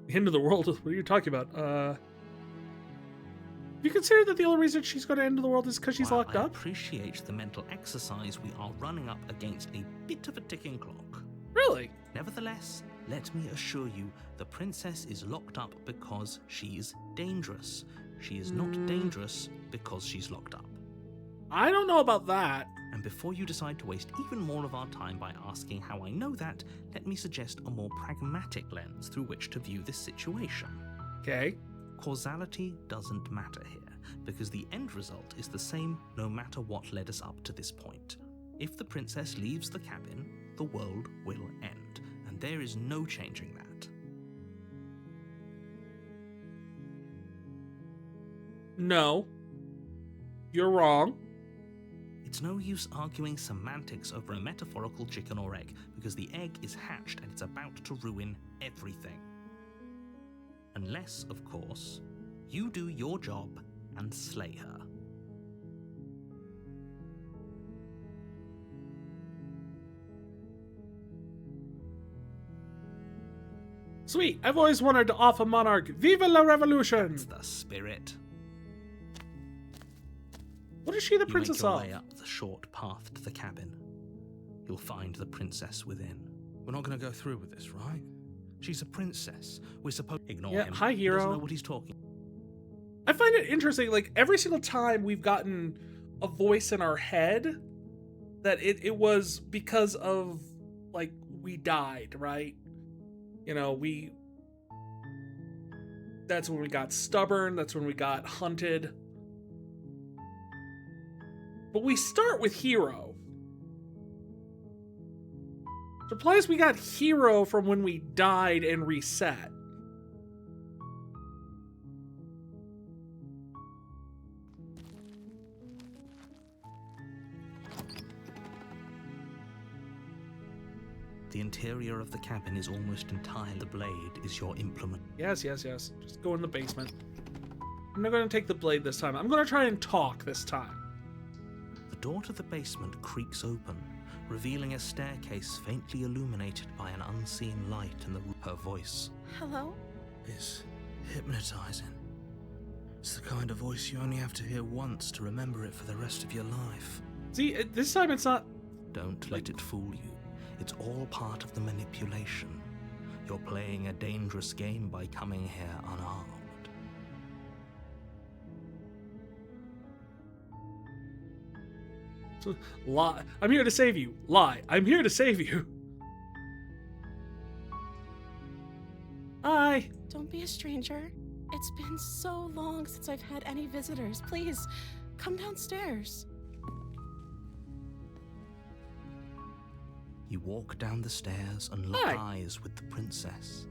End of the world? What are you talking about? Have you considered that the only reason she's going to end the world is because she's locked I up? appreciate the mental exercise, we are running up against a bit of a ticking clock. Really? Nevertheless, let me assure you, the princess is locked up because she's dangerous. She is not dangerous because she's locked up. I don't know about that. And before you decide to waste even more of our time by asking how I know that, let me suggest a more pragmatic lens through which to view this situation. Okay. Causality doesn't matter here, because the end result is the same no matter what led us up to this point. If the princess leaves the cabin, the world will end, and there is no changing that. No. You're wrong. It's no use arguing semantics over a metaphorical chicken or egg, because the egg is hatched and it's about to ruin everything. Unless, of course, you do your job and slay her. Sweet. I've always wanted to off a monarch. Viva la revolution! That's the spirit. What is she the You princess make your of? way up the short path to the cabin. You'll find the princess within. We're not going to go through with this, right? She's a princess. We're supposed to ignore him. Hi, hero. He doesn't know what he's talking. I find it interesting, like, every single time we've gotten a voice in our head, that it was because of, like, we died, right? You know, that's when we got stubborn, that's when we got hunted. But we start with hero. Surprised we got hero from when we died and reset. The interior of the cabin is almost entirely. The blade is your implement. Yes. Just go in the basement. I'm not going to take the blade this time. I'm going to try and talk this time. The door to the basement creaks open, revealing a staircase faintly illuminated by an unseen light in the room. Her voice. Hello? Is hypnotizing. It's the kind of voice you only have to hear once to remember it for the rest of your life. See, this time it's not... Don't let it fool you. It's all part of the manipulation. You're playing a dangerous game by coming here unarmed. Lie. I'm here to save you. Lie. I'm here to save you. Hi. Don't be a stranger. It's been so long since I've had any visitors. Please, come downstairs. You walk down the stairs and lock eyes with the princess.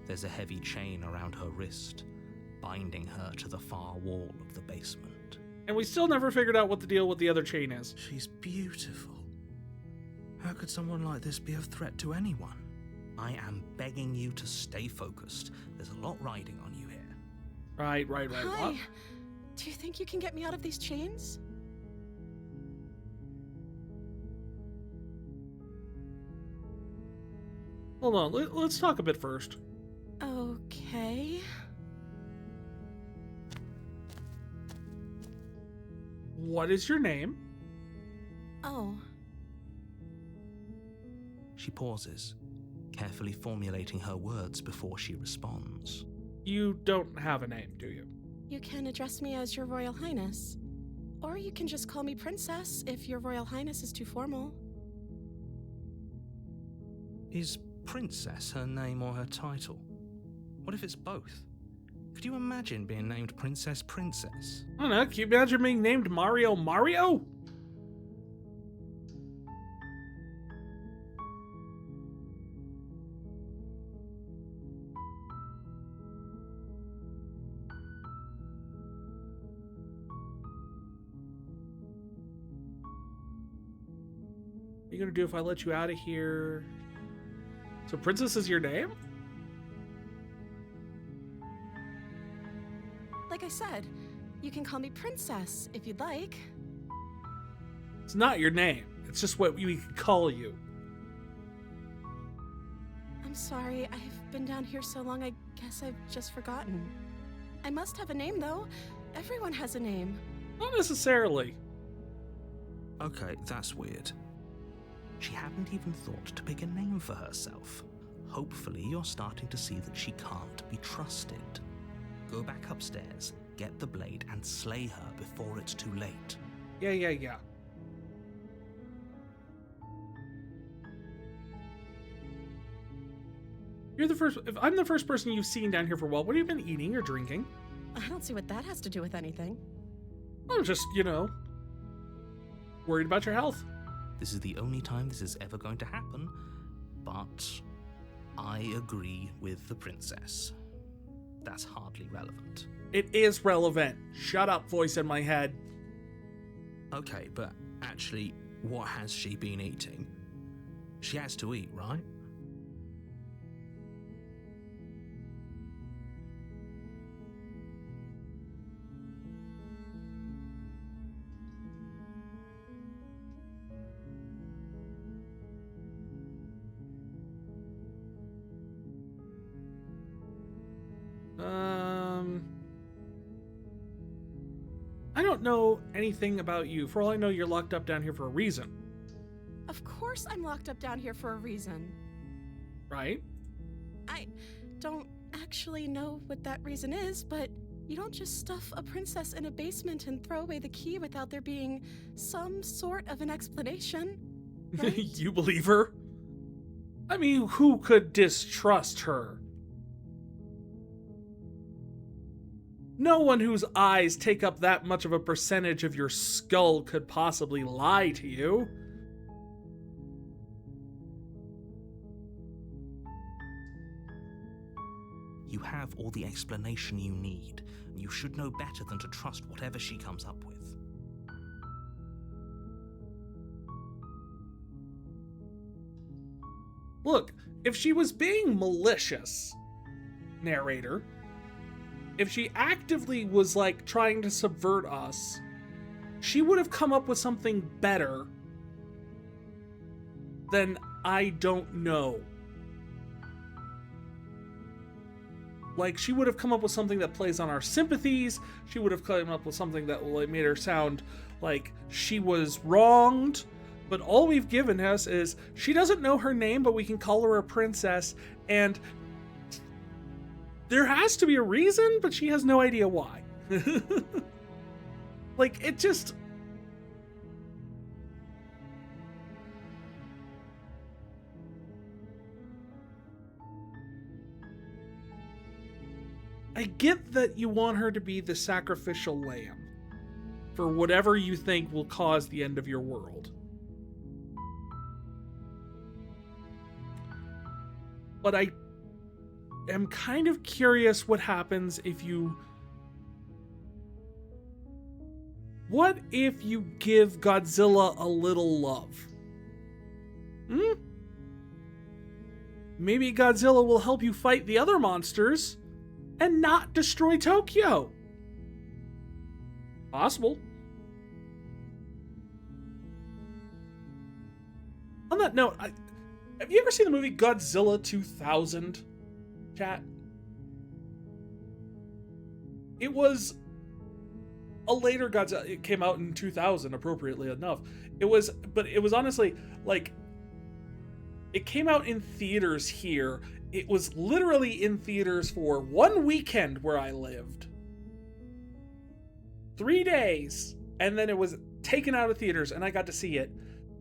There's a heavy chain around her wrist, binding her to the far wall of the basement. And we still never figured out what the deal with the other chain is. She's beautiful. How could someone like this be a threat to anyone? I am begging you to stay focused. There's a lot riding on you here. Right. Hi. What? Do you think you can get me out of these chains? Hold on. Let's talk a bit first. Okay. What is your name? Oh. She pauses, carefully formulating her words before she responds. You don't have a name, do you? You can address me as Your Royal Highness. Or you can just call me Princess if Your Royal Highness is too formal. Is Princess her name or her title? What if it's both? Could you imagine being named Princess? I don't know. Can you imagine being named Mario? What are you gonna do if I let you out of here? So Princess is your name? Like I said, you can call me Princess if you'd like. It's not your name. It's just what we can call you. I'm sorry, I've been down here so long I guess I've just forgotten. I must have a name though. Everyone has a name. Not necessarily. Okay, that's weird. She hadn't even thought to pick a name for herself. Hopefully you're starting to see that she can't be trusted. Go back upstairs, get the blade, and slay her before it's too late. Yeah. You're the first. If I'm the first person you've seen down here for a while, what have you been eating or drinking? I don't see what that has to do with anything. I'm just, worried about your health. This is the only time this is ever going to happen, but I agree with the princess. That's hardly relevant. It is relevant. Shut up, voice in my head. Okay, but actually, what has she been eating? She has to eat, right? I don't know anything about you. For all I know, you're locked up down here for a reason. Of course I'm locked up down here for a reason. Right? I don't actually know what that reason is, but you don't just stuff a princess in a basement and throw away the key without there being some sort of an explanation, right? You believe her? I mean, who could distrust her? No one whose eyes take up that much of a percentage of your skull could possibly lie to you. You have all the explanation you need, and you should know better than to trust whatever she comes up with. Look, if she was being malicious, narrator, if she actively was like trying to subvert us, she would have come up with something better than I don't know. Like, she would have come up with something that plays on our sympathies. She would have come up with something that like made her sound like she was wronged. But all we've given us is she doesn't know her name, but we can call her a princess. And there has to be a reason, but she has no idea why. Like, it just... I get that you want her to be the sacrificial lamb for whatever you think will cause the end of your world. But I am kind of curious what happens if you... What if you give Godzilla a little love? Maybe Godzilla will help you fight the other monsters and not destroy Tokyo. Possible. On that note, have you ever seen the movie Godzilla 2000, chat? It was a later Godzilla. It came out in 2000, appropriately enough. But it was honestly, like, it came out in theaters here. It was literally in theaters for 1 weekend where I lived. 3 days. And then it was taken out of theaters and I got to see it.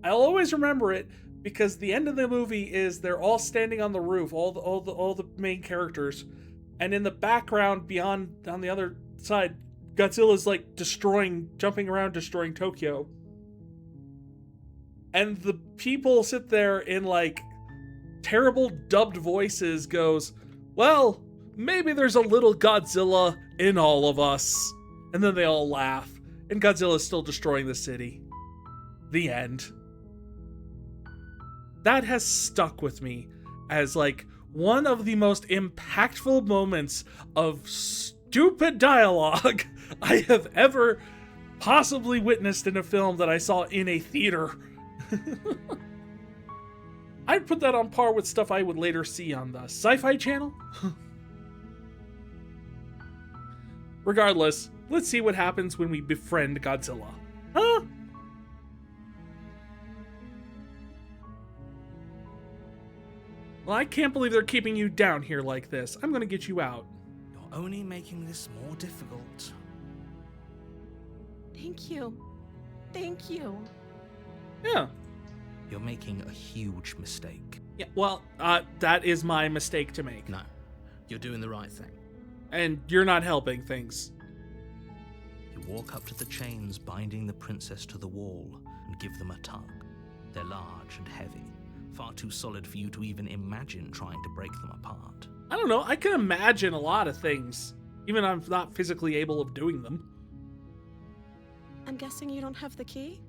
I'll always remember it because the end of the movie is they're all standing on the roof, all the main characters. And in the background, beyond, on the other side, Godzilla's like jumping around, destroying Tokyo. And the people sit there in like terrible dubbed voices goes, well, maybe there's a little Godzilla in all of us. And then they all laugh. And Godzilla's still destroying the city. The end. That has stuck with me as like one of the most impactful moments of stupid dialogue I have ever possibly witnessed in a film that I saw in a theater. I'd put that on par with stuff I would later see on the Sci-Fi Channel. Regardless, let's see what happens when we befriend Godzilla. Huh? Well, I can't believe they're keeping you down here like this. I'm gonna get you out. You're only making this more difficult. Thank you. Thank you. Yeah. You're making a huge mistake. Yeah, well, that is my mistake to make. No, you're doing the right thing. And you're not helping things. You walk up to the chains binding the princess to the wall and give them a tug. They're large and heavy, far too solid for you to even imagine trying to break them apart. I don't know, I can imagine a lot of things, even if I'm not physically able of doing them. I'm guessing you don't have the key?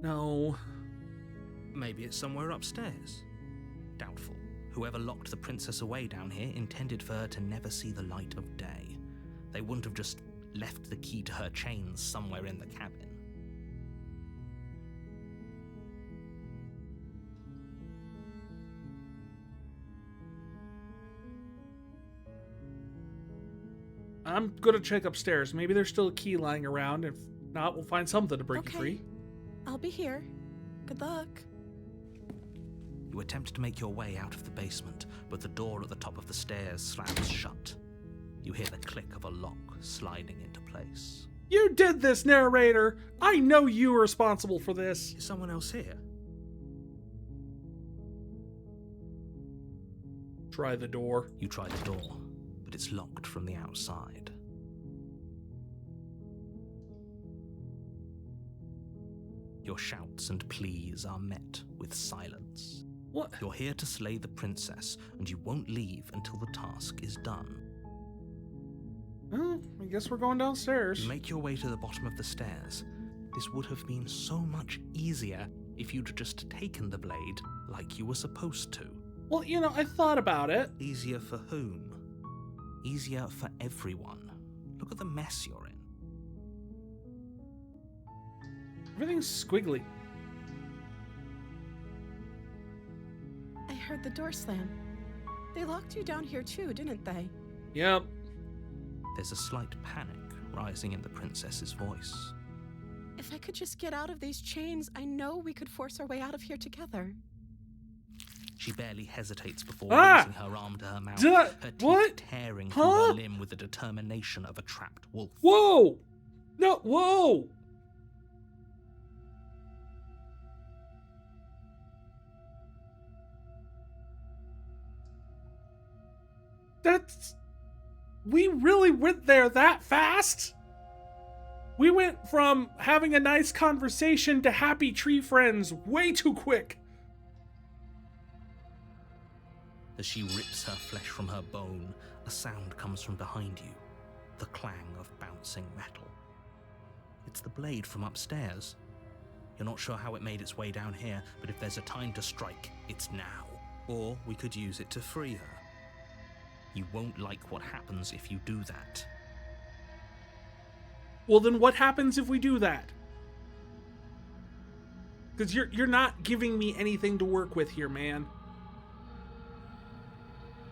No. Maybe it's somewhere upstairs. Doubtful. Whoever locked the princess away down here intended for her to never see the light of day. They wouldn't have just left the key to her chains somewhere in the cabin. I'm gonna check upstairs. Maybe there's still a key lying around. If not, we'll find something to break you free. I'll be here. Good luck. You attempt to make your way out of the basement, but the door at the top of the stairs slams shut. You hear the click of a lock sliding into place. You did this, narrator! I know you were responsible for this. Is someone else here? Try the door. You try the door, but it's locked from the outside. Your shouts and pleas are met with silence. What? You're here to slay the princess, and you won't leave until the task is done. Well, I guess we're going downstairs. You make your way to the bottom of the stairs. This would have been so much easier if you'd just taken the blade like you were supposed to. Well, I thought about it. Easier for whom? Easier for everyone. Look at the mess you're in. Everything's squiggly. I heard the door slam. They locked you down here too, didn't they? Yep. There's a slight panic rising in the princess's voice. If I could just get out of these chains, I know we could force our way out of here together. She barely hesitates before Ah! raising her arm to her mouth, Duh! her teeth What? tearing Huh? through her limb with the determination of a trapped wolf. Whoa! No, whoa! We really went there that fast? We went from having a nice conversation to happy tree friends way too quick. As she rips her flesh from her bone, a sound comes from behind you, the clang of bouncing metal. It's the blade from upstairs. You're not sure how it made its way down here, but if there's a time to strike, it's now. Or we could use it to free her. You won't like what happens if you do that. Well, then what happens if we do that? Because you're not giving me anything to work with here, man.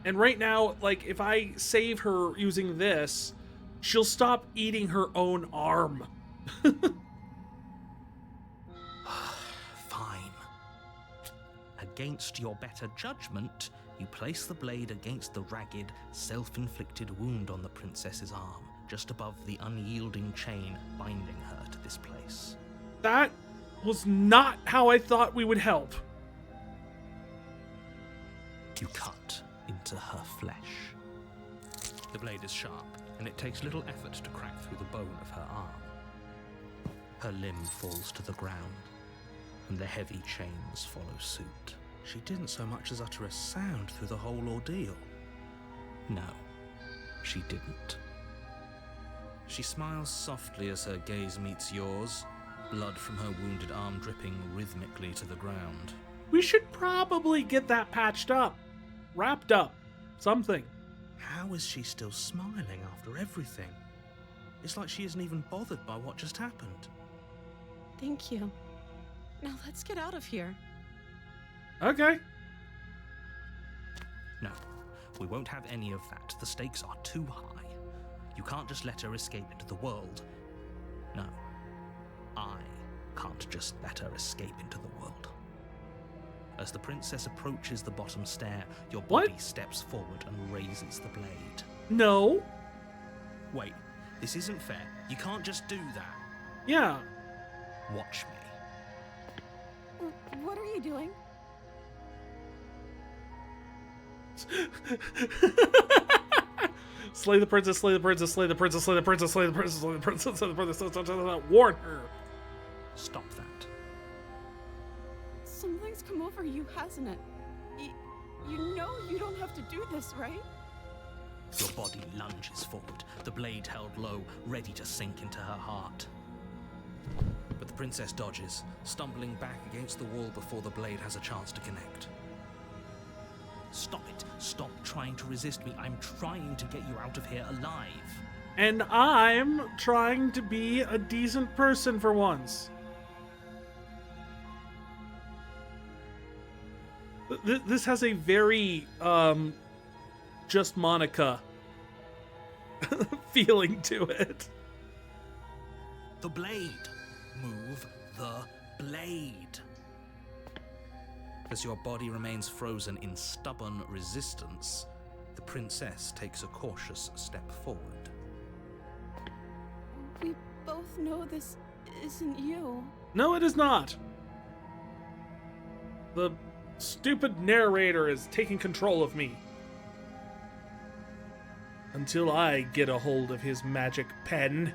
And right now, like, if I save her using this, she'll stop eating her own arm. Fine. Against your better judgment, you place the blade against the ragged, self-inflicted wound on the princess's arm, just above the unyielding chain binding her to this place. That was not how I thought we would help. You cut into her flesh. The blade is sharp, and it takes little effort to crack through the bone of her arm. Her limb falls to the ground, and the heavy chains follow suit. She didn't so much as utter a sound through the whole ordeal. No, she didn't. She smiles softly as her gaze meets yours, blood from her wounded arm dripping rhythmically to the ground. We should probably get that patched up. Wrapped up. Something. How is she still smiling after everything? It's like she isn't even bothered by what just happened. Thank you. Now let's get out of here. Okay. No, we won't have any of that. The stakes are too high. You can't just let her escape into the world. No, I can't just let her escape into the world. As the princess approaches the bottom stair, your body steps forward and raises the blade. No. Wait, this isn't fair. You can't just do that. Yeah. Watch me. What are you doing? Slay the princess, slay the princess, slay the princess, slay the princess, slay the princess, slay the princess, slay the princess, warn her. Stop that. Something's come over you, hasn't it? You know you don't have to do this, right? Your body lunges forward, the blade held low, ready to sink into her heart. But the princess dodges, stumbling back against the wall before the blade has a chance to connect. Stop it. Stop trying to resist me. I'm trying to get you out of here alive. And I'm trying to be a decent person for once. This has a very, just Monica feeling to it. The blade. Move the blade. As your body remains frozen in stubborn resistance, the princess takes a cautious step forward. We both know this isn't you. No, it is not. The stupid narrator is taking control of me. Until I get a hold of his magic pen.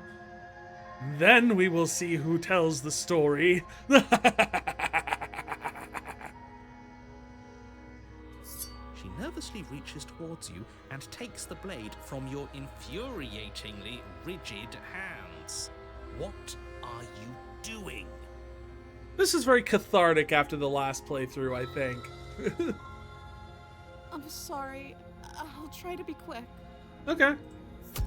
Then we will see who tells the story. She nervously reaches towards you and takes the blade from your infuriatingly rigid hands. What are you doing? This is very cathartic after the last playthrough, I think. I'm sorry. I'll try to be quick. Okay.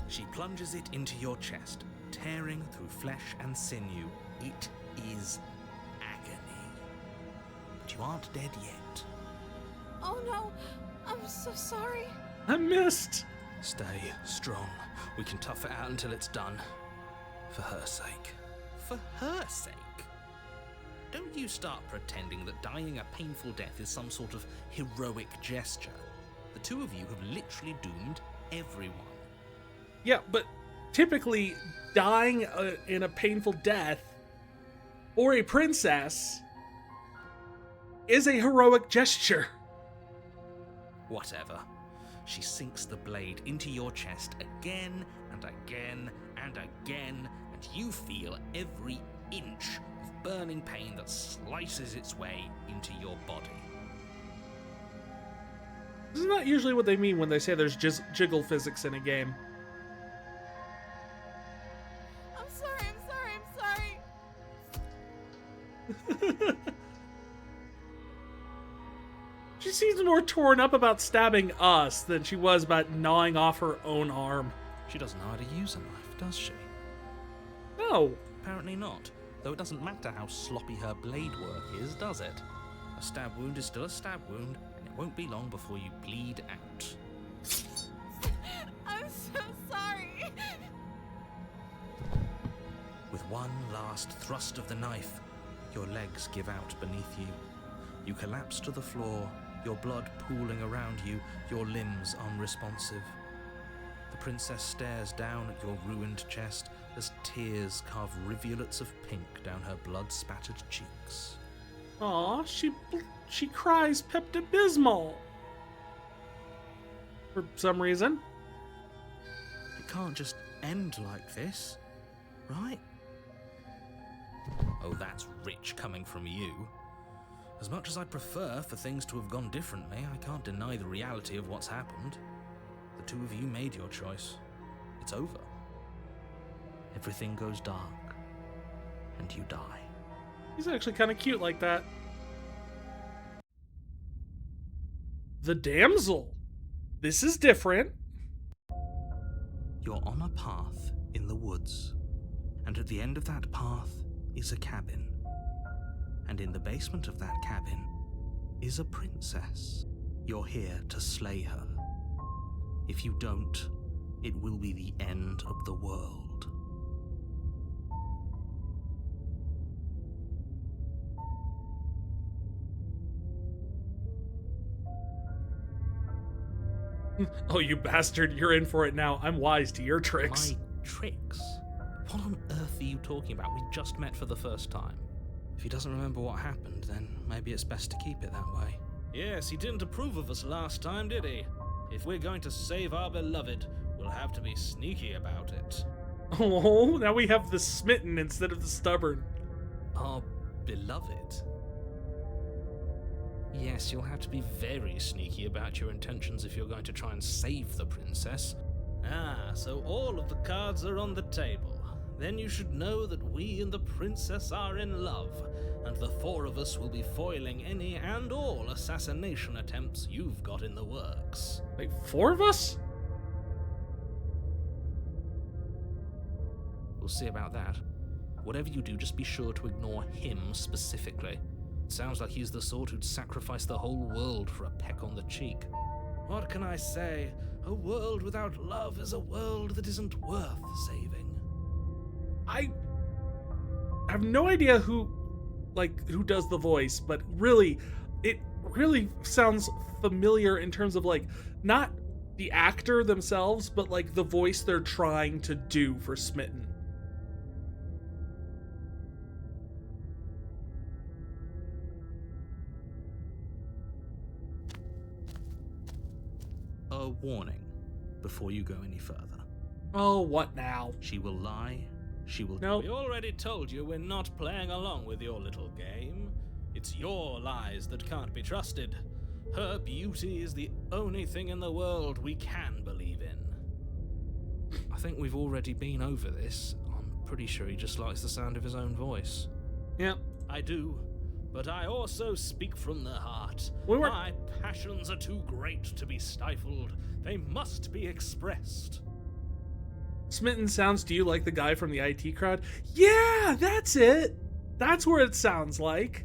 She plunges it into your chest, tearing through flesh and sinew. It is agony. But you aren't dead yet. Oh no, I'm so sorry. I missed. Stay strong. We can tough it out until it's done. For her sake. For her sake? Don't you start pretending that dying a painful death is some sort of heroic gesture. The two of you have literally doomed everyone. Yeah, but typically dying in a painful death for a princess is a heroic gesture. Whatever. She sinks the blade into your chest again and again and again, and you feel every inch of burning pain that slices its way into your body. Isn't that usually what they mean when they say there's jiggle physics in a game? I'm sorry. She seems more torn up about stabbing us than she was about gnawing off her own arm. She doesn't know how to use a knife, does she? No. Apparently not, though it doesn't matter how sloppy her blade work is, does it? A stab wound is still a stab wound, and it won't be long before you bleed out. I'm so sorry. With one last thrust of the knife, your legs give out beneath you. You collapse to the floor, your blood pooling around you, your limbs unresponsive. The princess stares down at your ruined chest as tears carve rivulets of pink down her blood-spattered cheeks. Aw, she cries Pepto-Bismol. For some reason. It can't just end like this, right? Oh, that's rich coming from you. As much as I'd prefer for things to have gone differently, I can't deny the reality of what's happened. The two of you made your choice. It's over. Everything goes dark, and you die. He's actually kind of cute like that. The Damsel. This is different. You're on a path in the woods, and at the end of that path is a cabin. And in the basement of that cabin is a princess. You're here to slay her. If you don't, it will be the end of the world. Oh, you bastard, you're in for it now. I'm wise to your tricks. My tricks? What on earth are you talking about? We just met for the first time. If he doesn't remember what happened, then maybe it's best to keep it that way. Yes, he didn't approve of us last time, did he? If we're going to save our beloved, we'll have to be sneaky about it. Oh, now we have the smitten instead of the stubborn. Our beloved? Yes, you'll have to be very sneaky about your intentions if you're going to try and save the princess. Ah, so all of the cards are on the table. Then you should know that we and the princess are in love, and the four of us will be foiling any and all assassination attempts you've got in the works. Wait, 4 of us? We'll see about that. Whatever you do, just be sure to ignore him specifically. It sounds like he's the sort who'd sacrifice the whole world for a peck on the cheek. What can I say? A world without love is a world that isn't worth saving. I have no idea who does the voice, but really, it really sounds familiar in terms of not the actor themselves, but the voice they're trying to do for Smitten. A warning before you go any further. Oh, what now? She will lie. She will... No. We already told you we're not playing along with your little game. It's your lies that can't be trusted. Her beauty is the only thing in the world we can believe in. I think we've already been over this. I'm pretty sure he just likes the sound of his own voice. Yep. I do. But I also speak from the heart. We were- My passions are too great to be stifled. They must be expressed. Smitten sounds to you like the guy from the IT crowd? Yeah, that's it. That's where it sounds like.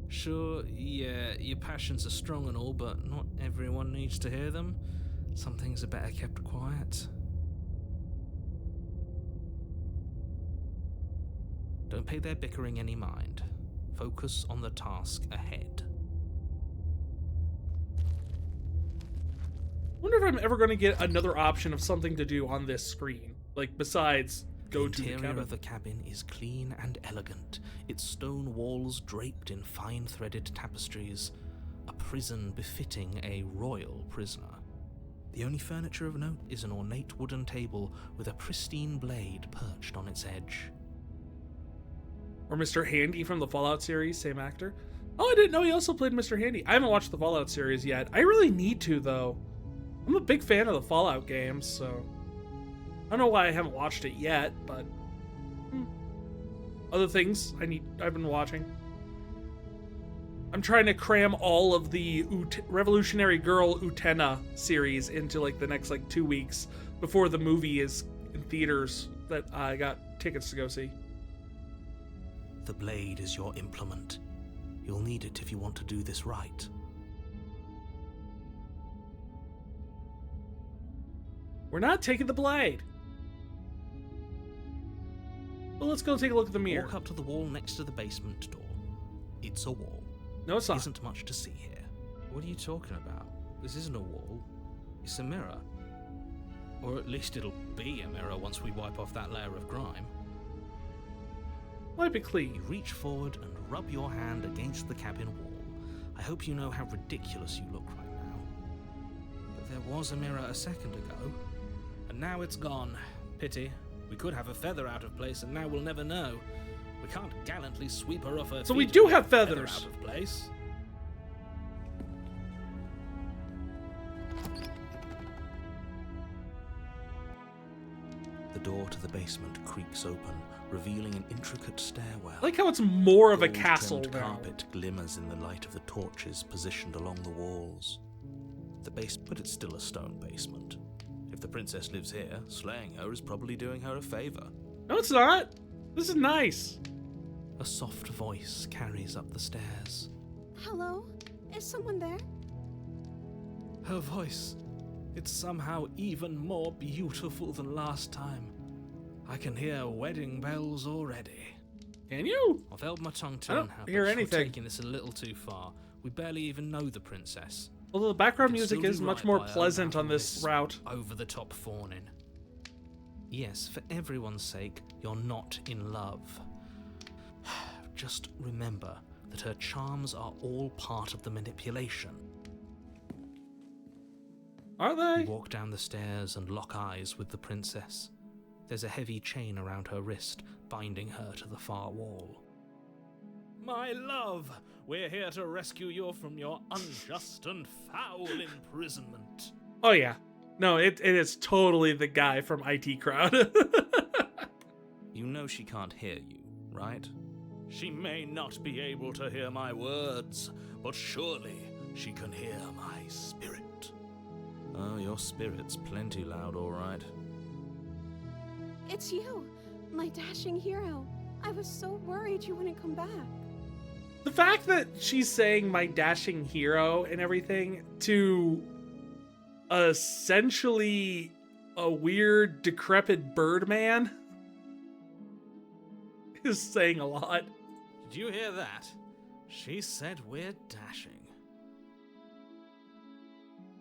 Sure, yeah, your passions are strong and all, but not everyone needs to hear them. Some things are better kept quiet. Don't pay their bickering any mind. Focus on the task ahead. Wonder if I'm ever going to get another option of something to do on this screen, like besides go to the interior cabin. of the cabin is clean and elegant, its stone walls draped in fine-threaded tapestries, a prison befitting a royal prisoner. The only furniture of note is an ornate wooden table with a pristine blade perched on its edge. Or Mr. Handy from the Fallout series, same actor. Oh, I didn't know he also played Mr. Handy. I haven't watched the Fallout series yet. I really need to, though. I'm a big fan of the Fallout games, so I don't know why I haven't watched it yet, but other things I've been watching. I'm trying to cram all of the Revolutionary Girl Utena series into like the next 2 weeks before the movie is in theaters that I got tickets to go see. The blade is your implement. You'll need it if you want to do this right. We're not taking the blade. Well, let's go take a look at the mirror. Walk up to the wall next to the basement door. It's a wall. No, it's not. Isn't much to see here. What are you talking about? This isn't a wall. It's a mirror. Or at least it'll be a mirror once we wipe off that layer of grime. Wipe it clean. You reach forward and rub your hand against the cabin wall. I hope you know how ridiculous you look right now. But there was a mirror a second ago, and now it's gone. Pity. We could have a feather out of place, and now we'll never know. We can't gallantly sweep her off her So feet we do with have a feather feathers. out of place. The door to the basement creaks open, revealing an intricate stairwell. I like how it's more of a Gold-trimmed castle now. carpet glimmers in the light of the torches positioned along the walls. But it's still a stone basement. If the princess lives here, slaying her is probably doing her a favor. No, it's not. This is nice. A soft voice carries up the stairs. Hello? Is someone there? Her voice, it's somehow even more beautiful than last time. I can hear wedding bells already. Can you? I've held my tongue to I don't her, hear but anything. We're taking this a little too far. We barely even know the princess. Although the background We can music still is do much right more by her pleasant without on this this route. Over-the-top fawning. Yes, for everyone's sake, you're not in love. Just remember that her charms are all part of the manipulation. Are You they? walk down the stairs and lock eyes with the princess. There's a heavy chain around her wrist, binding her to the far wall. My love, we're here to rescue you from your unjust and foul imprisonment. Oh yeah. No, it is totally the guy from IT Crowd. You know she can't hear you, right? She may not be able to hear my words, but surely she can hear my spirit. Oh, your spirit's plenty loud, all right. It's you, my dashing hero. I was so worried you wouldn't come back. The fact that she's saying my dashing hero and everything to essentially a weird, decrepit Birdman is saying a lot. Did you hear that? She said we're dashing.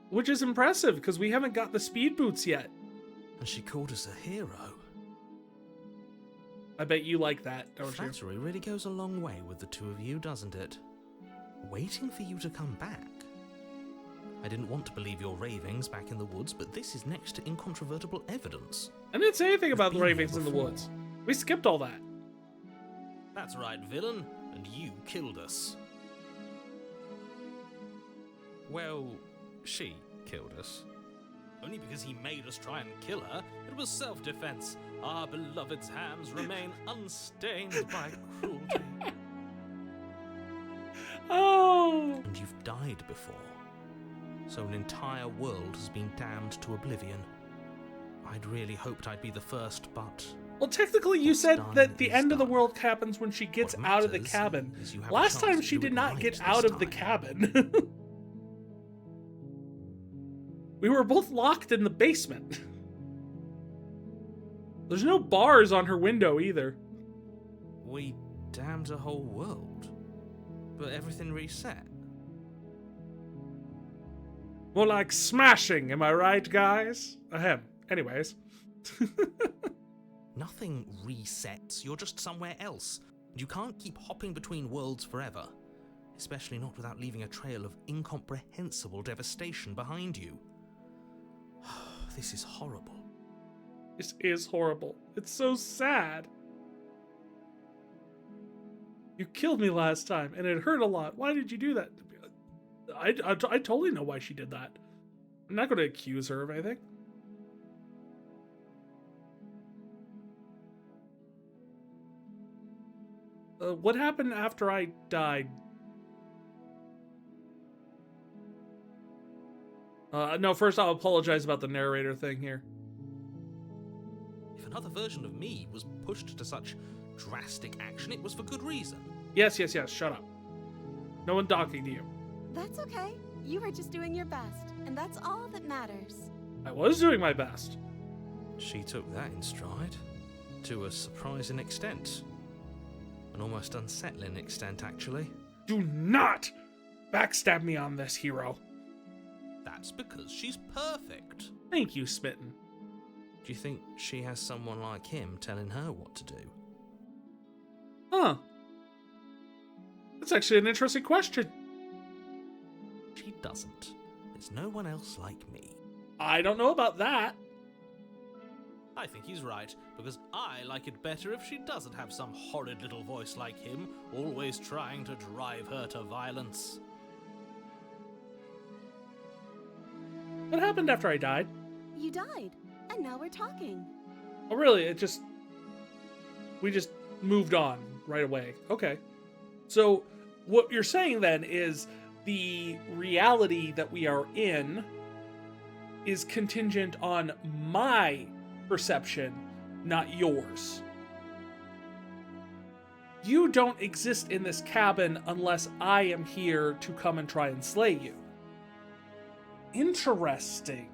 Which is impressive, because we haven't got the speed boots yet. And she called us a hero. I bet you like that, don't you? Flattery really goes a long way with the two of you, doesn't it? Waiting for you to come back. I didn't want to believe your ravings back in the woods, but this is next to incontrovertible evidence. I didn't say anything about the been here ravings in the before. woods. We skipped all that. That's right, villain, and you killed us. Well, she killed us. Only because he made us try and kill her. It was self-defense. Our beloved's hands remain unstained by cruelty. Oh! And you've died before. So an entire world has been damned to oblivion. I'd really hoped I'd be the first, but... Well, technically you what's said done that the is end of the done. world happens when she gets What out of the matters cabin. is you have a Last chance time to she do did it not right get this out of the time. cabin. We were both locked in the basement. There's no bars on her window either. We damned a whole world. But everything reset. More like smashing, am I right, guys? Ahem. Anyways. Nothing resets. You're just somewhere else. You can't keep hopping between worlds forever. Especially not without leaving a trail of incomprehensible devastation behind you. This is horrible. This is horrible. It's so sad. You killed me last time, and it hurt a lot. Why did you do that? I totally know why she did that. I'm not going to accuse her of anything. What happened after I died? No, first I'll apologize about the narrator thing here. If another version of me was pushed to such drastic action, it was for good reason. Yes, shut up. No one talking to you. That's okay. You were just doing your best, and that's all that matters. I was doing my best. She took that in stride. To a surprising extent. An almost unsettling extent, actually. Do not backstab me on this, hero. That's because she's perfect. Thank you, Smitten. Do you think she has someone like him telling her what to do? Huh. That's actually an interesting question. She doesn't. There's no one else like me. I don't know about that. I think he's right, because I like it better if she doesn't have some horrid little voice like him, always trying to drive her to violence. What happened after I died? You died, and now we're talking. Oh, really? We just moved on right away. Okay. So, what you're saying then is the reality that we are in is contingent on my perception, not yours. You don't exist in this cabin unless I am here to come and try and slay you. Interesting.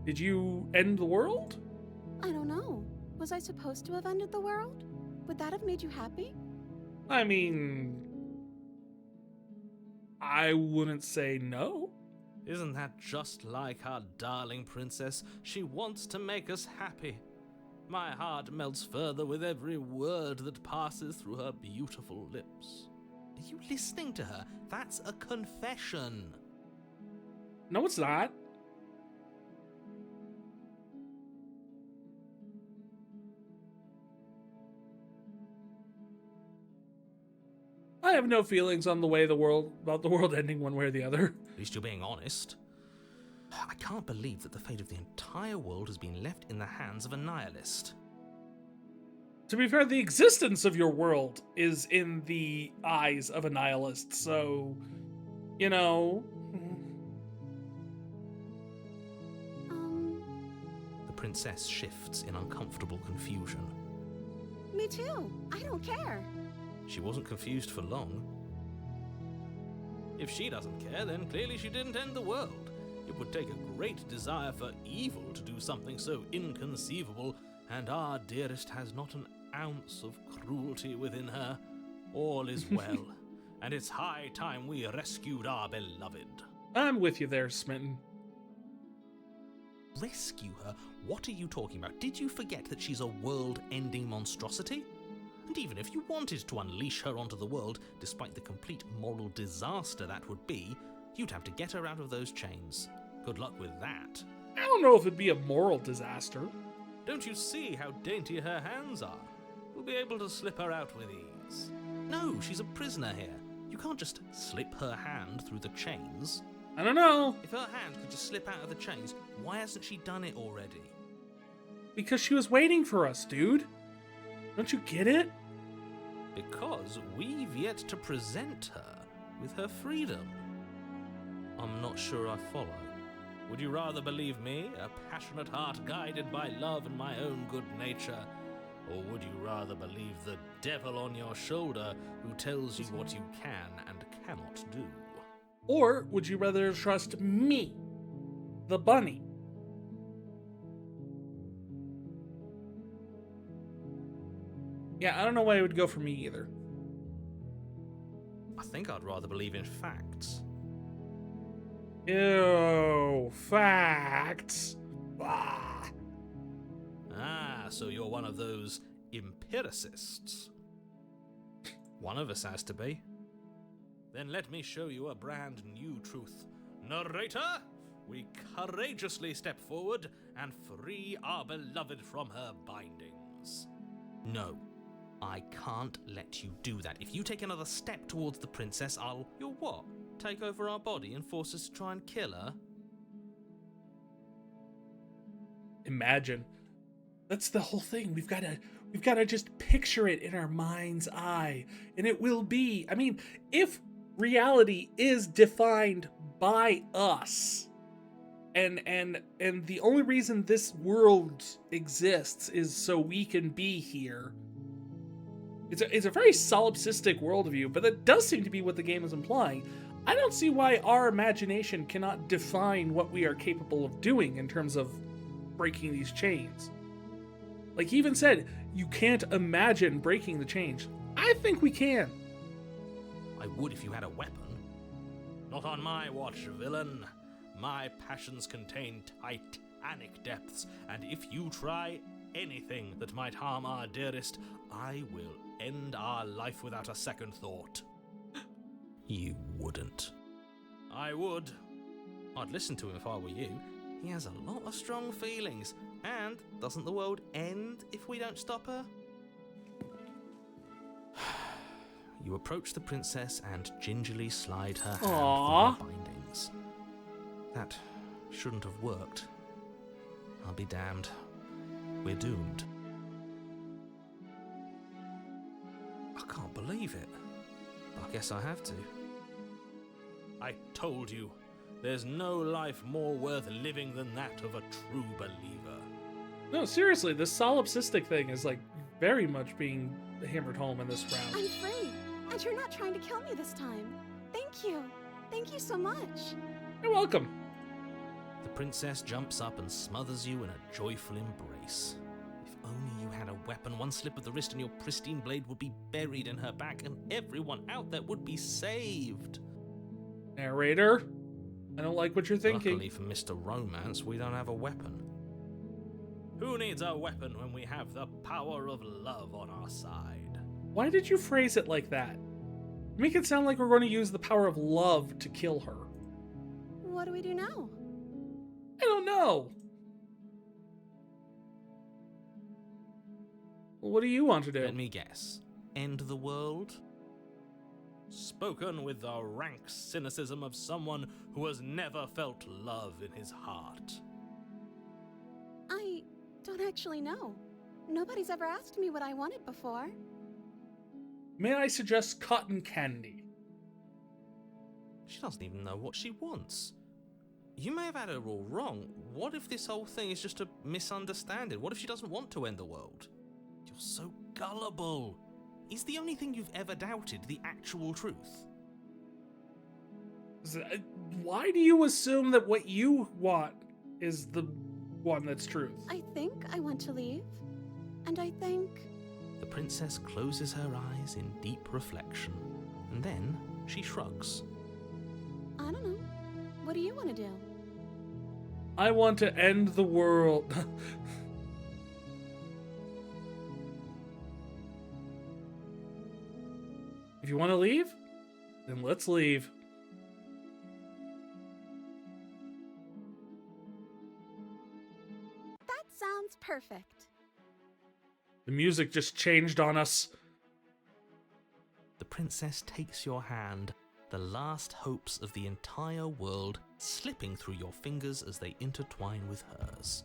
Did you end the world? I don't know. Was I supposed to have ended the world? Would that have made you happy? I mean, I wouldn't say no. Isn't that just like our darling princess? She wants to make us happy. My heart melts further with every word that passes through her beautiful lips. Are you listening to her? That's a confession. No, it's not. I have no feelings on about the world ending one way or the other. At least you're being honest. I can't believe that the fate of the entire world has been left in the hands of a nihilist. To be fair, the existence of your world is in the eyes of a nihilist, so, you know. The princess shifts in uncomfortable confusion. Me too. I don't care. She wasn't confused for long. If she doesn't care, then clearly she didn't end the world. It would take a great desire for evil to do something so inconceivable, and our dearest has not an ounce of cruelty within her. All is well, and it's high time we rescued our beloved. I'm with you there, Smitten. Rescue her? What are you talking about? Did you forget that she's a world-ending monstrosity? And even if you wanted to unleash her onto the world, despite the complete moral disaster that would be, you'd have to get her out of those chains. Good luck with that. I don't know if it'd be a moral disaster. Don't you see how dainty her hands are? We'll be able to slip her out with ease. No, she's a prisoner here. You can't just slip her hand through the chains. I don't know. If her hand could just slip out of the chains, why hasn't she done it already? Because she was waiting for us, dude. Don't you get it? Because we've yet to present her with her freedom. I'm not sure I follow. Would you rather believe me, a passionate heart guided by love and my own good nature? Or would you rather believe the devil on your shoulder who tells you what you can and cannot do? Or would you rather trust me, the bunny? Yeah, I don't know why it would go for me either. I think I'd rather believe in facts. Ew, facts. Ah. So you're one of those empiricists. One of us has to be. Then let me show you a brand new truth. Narrator, we courageously step forward and free our beloved from her bindings. No, I can't let you do that. If you take another step towards the princess, You'll what? Take over our body and force us to try and kill her? Imagine. That's the whole thing. We've got to just picture it in our mind's eye, and it will be. I mean, if reality is defined by us, and the only reason this world exists is so we can be here. It's a very solipsistic worldview, but that does seem to be what the game is implying. I don't see why our imagination cannot define what we are capable of doing in terms of breaking these chains. Like he even said, you can't imagine breaking the chains. I think we can. I would if you had a weapon. Not on my watch, villain. My passions contain titanic depths, and if you try anything that might harm our dearest, I will end our life without a second thought. You wouldn't. I would. I'd listen to him if I were you. He has a lot of strong feelings. And doesn't the world end if we don't stop her? You approach the princess and gingerly slide her hand through her bindings. That shouldn't have worked. I'll be damned. We're doomed. I can't believe it. I guess I have to. I told you, there's no life more worth living than that of a true believer. No, seriously, this solipsistic thing is like very much being hammered home in this round. I'm free, and you're not trying to kill me this time. Thank you. Thank you so much. You're welcome. The princess jumps up and smothers you in a joyful embrace. If only you had a weapon, one slip of the wrist and your pristine blade would be buried in her back, and everyone out there would be saved. Narrator, I don't like what you're thinking. Luckily for Mr. Romance, we don't have a weapon. Who needs a weapon when we have the power of love on our side? Why did you phrase it like that? Make it sound like we're going to use the power of love to kill her. What do we do now? I don't know. Well, what do you want to do? Let me guess. End the world? Spoken with the rank cynicism of someone who has never felt love in his heart. I don't actually know. Nobody's ever asked me what I wanted before. May I suggest cotton candy? She doesn't even know what she wants. You may have had her all wrong. What if this whole thing is just a misunderstanding? What if she doesn't want to end the world? You're so gullible. Is the only thing you've ever doubted the actual truth? Why do you assume that what you want is the one that's truth? I think I want to leave. And I think... The princess closes her eyes in deep reflection, and then she shrugs. I don't know. What do you want to do? I want to end the world. If you want to leave, then let's leave. perfect. The music just changed on us. The princess takes your hand, the last hopes of the entire world slipping through your fingers as they intertwine with hers.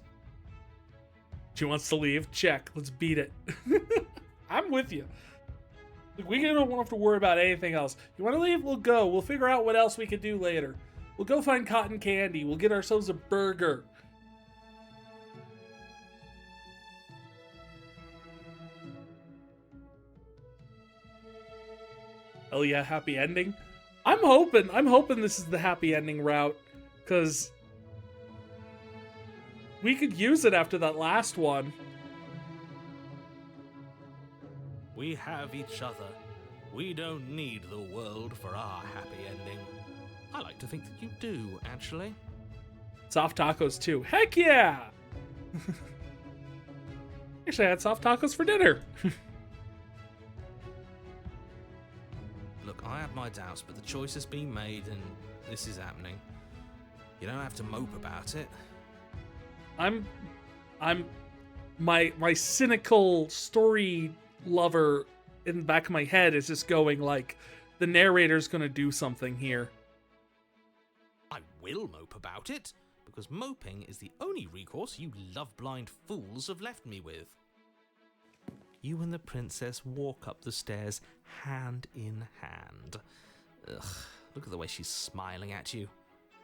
She wants to leave. Check. Let's beat it. I'm with you. We don't have to worry about anything else. You want to leave? We'll go. We'll figure out what else we can do later. We'll go find cotton candy. We'll get ourselves a burger. Oh yeah, happy ending. I'm hoping this is the happy ending route, because we could use it after that last one. We have each other. We don't need the world for our happy ending. I like to think that you do, actually. Soft tacos too. Heck yeah! Actually, I had soft tacos for dinner. Look, I have my doubts, but the choice has been made and this is happening. You don't have to mope about it. My cynical story lover in the back of my head is just going like, the narrator's gonna do something here. I will mope about it, because moping is the only recourse you love-blind fools have left me with. You and the princess walk up the stairs, hand in hand. Ugh, look at the way she's smiling at you.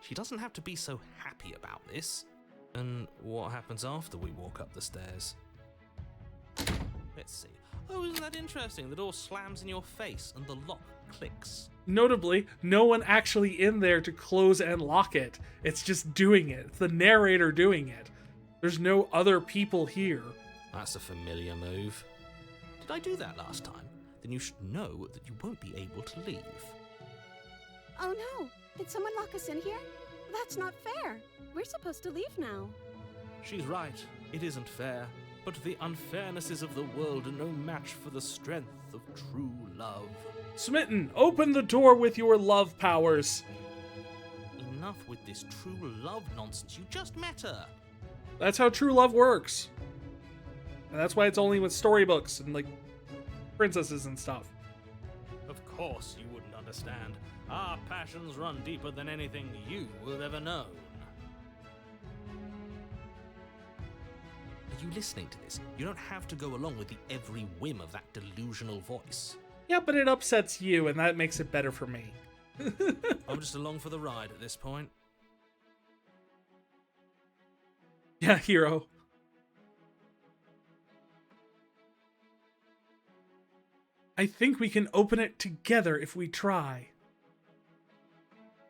She doesn't have to be so happy about this. And what happens after we walk up the stairs? Let's see. Oh, isn't that interesting? The door slams in your face and the lock clicks. Notably, no one actually in there to close and lock it. It's just doing it. It's the narrator doing it. There's no other people here. That's a familiar move. Did I do that last time? Then you should know that you won't be able to leave. Oh no! Did someone lock us in here? That's not fair. We're supposed to leave now. She's right. It isn't fair. But the unfairnesses of the world are no match for the strength of true love. Smitten, open the door with your love powers. Enough with this true love nonsense. You just met her. That's how true love works. And that's why it's only with storybooks and, like, princesses and stuff. Of course you wouldn't understand. Our passions run deeper than anything you will ever know. Are you listening to this? You don't have to go along with the every whim of that delusional voice. Yeah, but it upsets you, and that makes it better for me. I'm just along for the ride at this point. Yeah, hero. I think we can open it together if we try.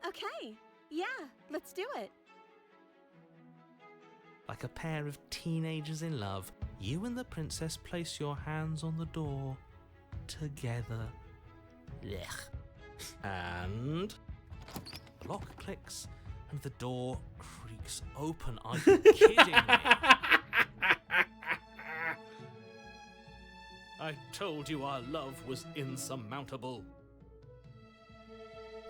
Okay, yeah, let's do it. Like a pair of teenagers in love, you and the princess place your hands on the door together. Blech. And the lock clicks and the door creaks open. Are you kidding me? I told you our love was insurmountable.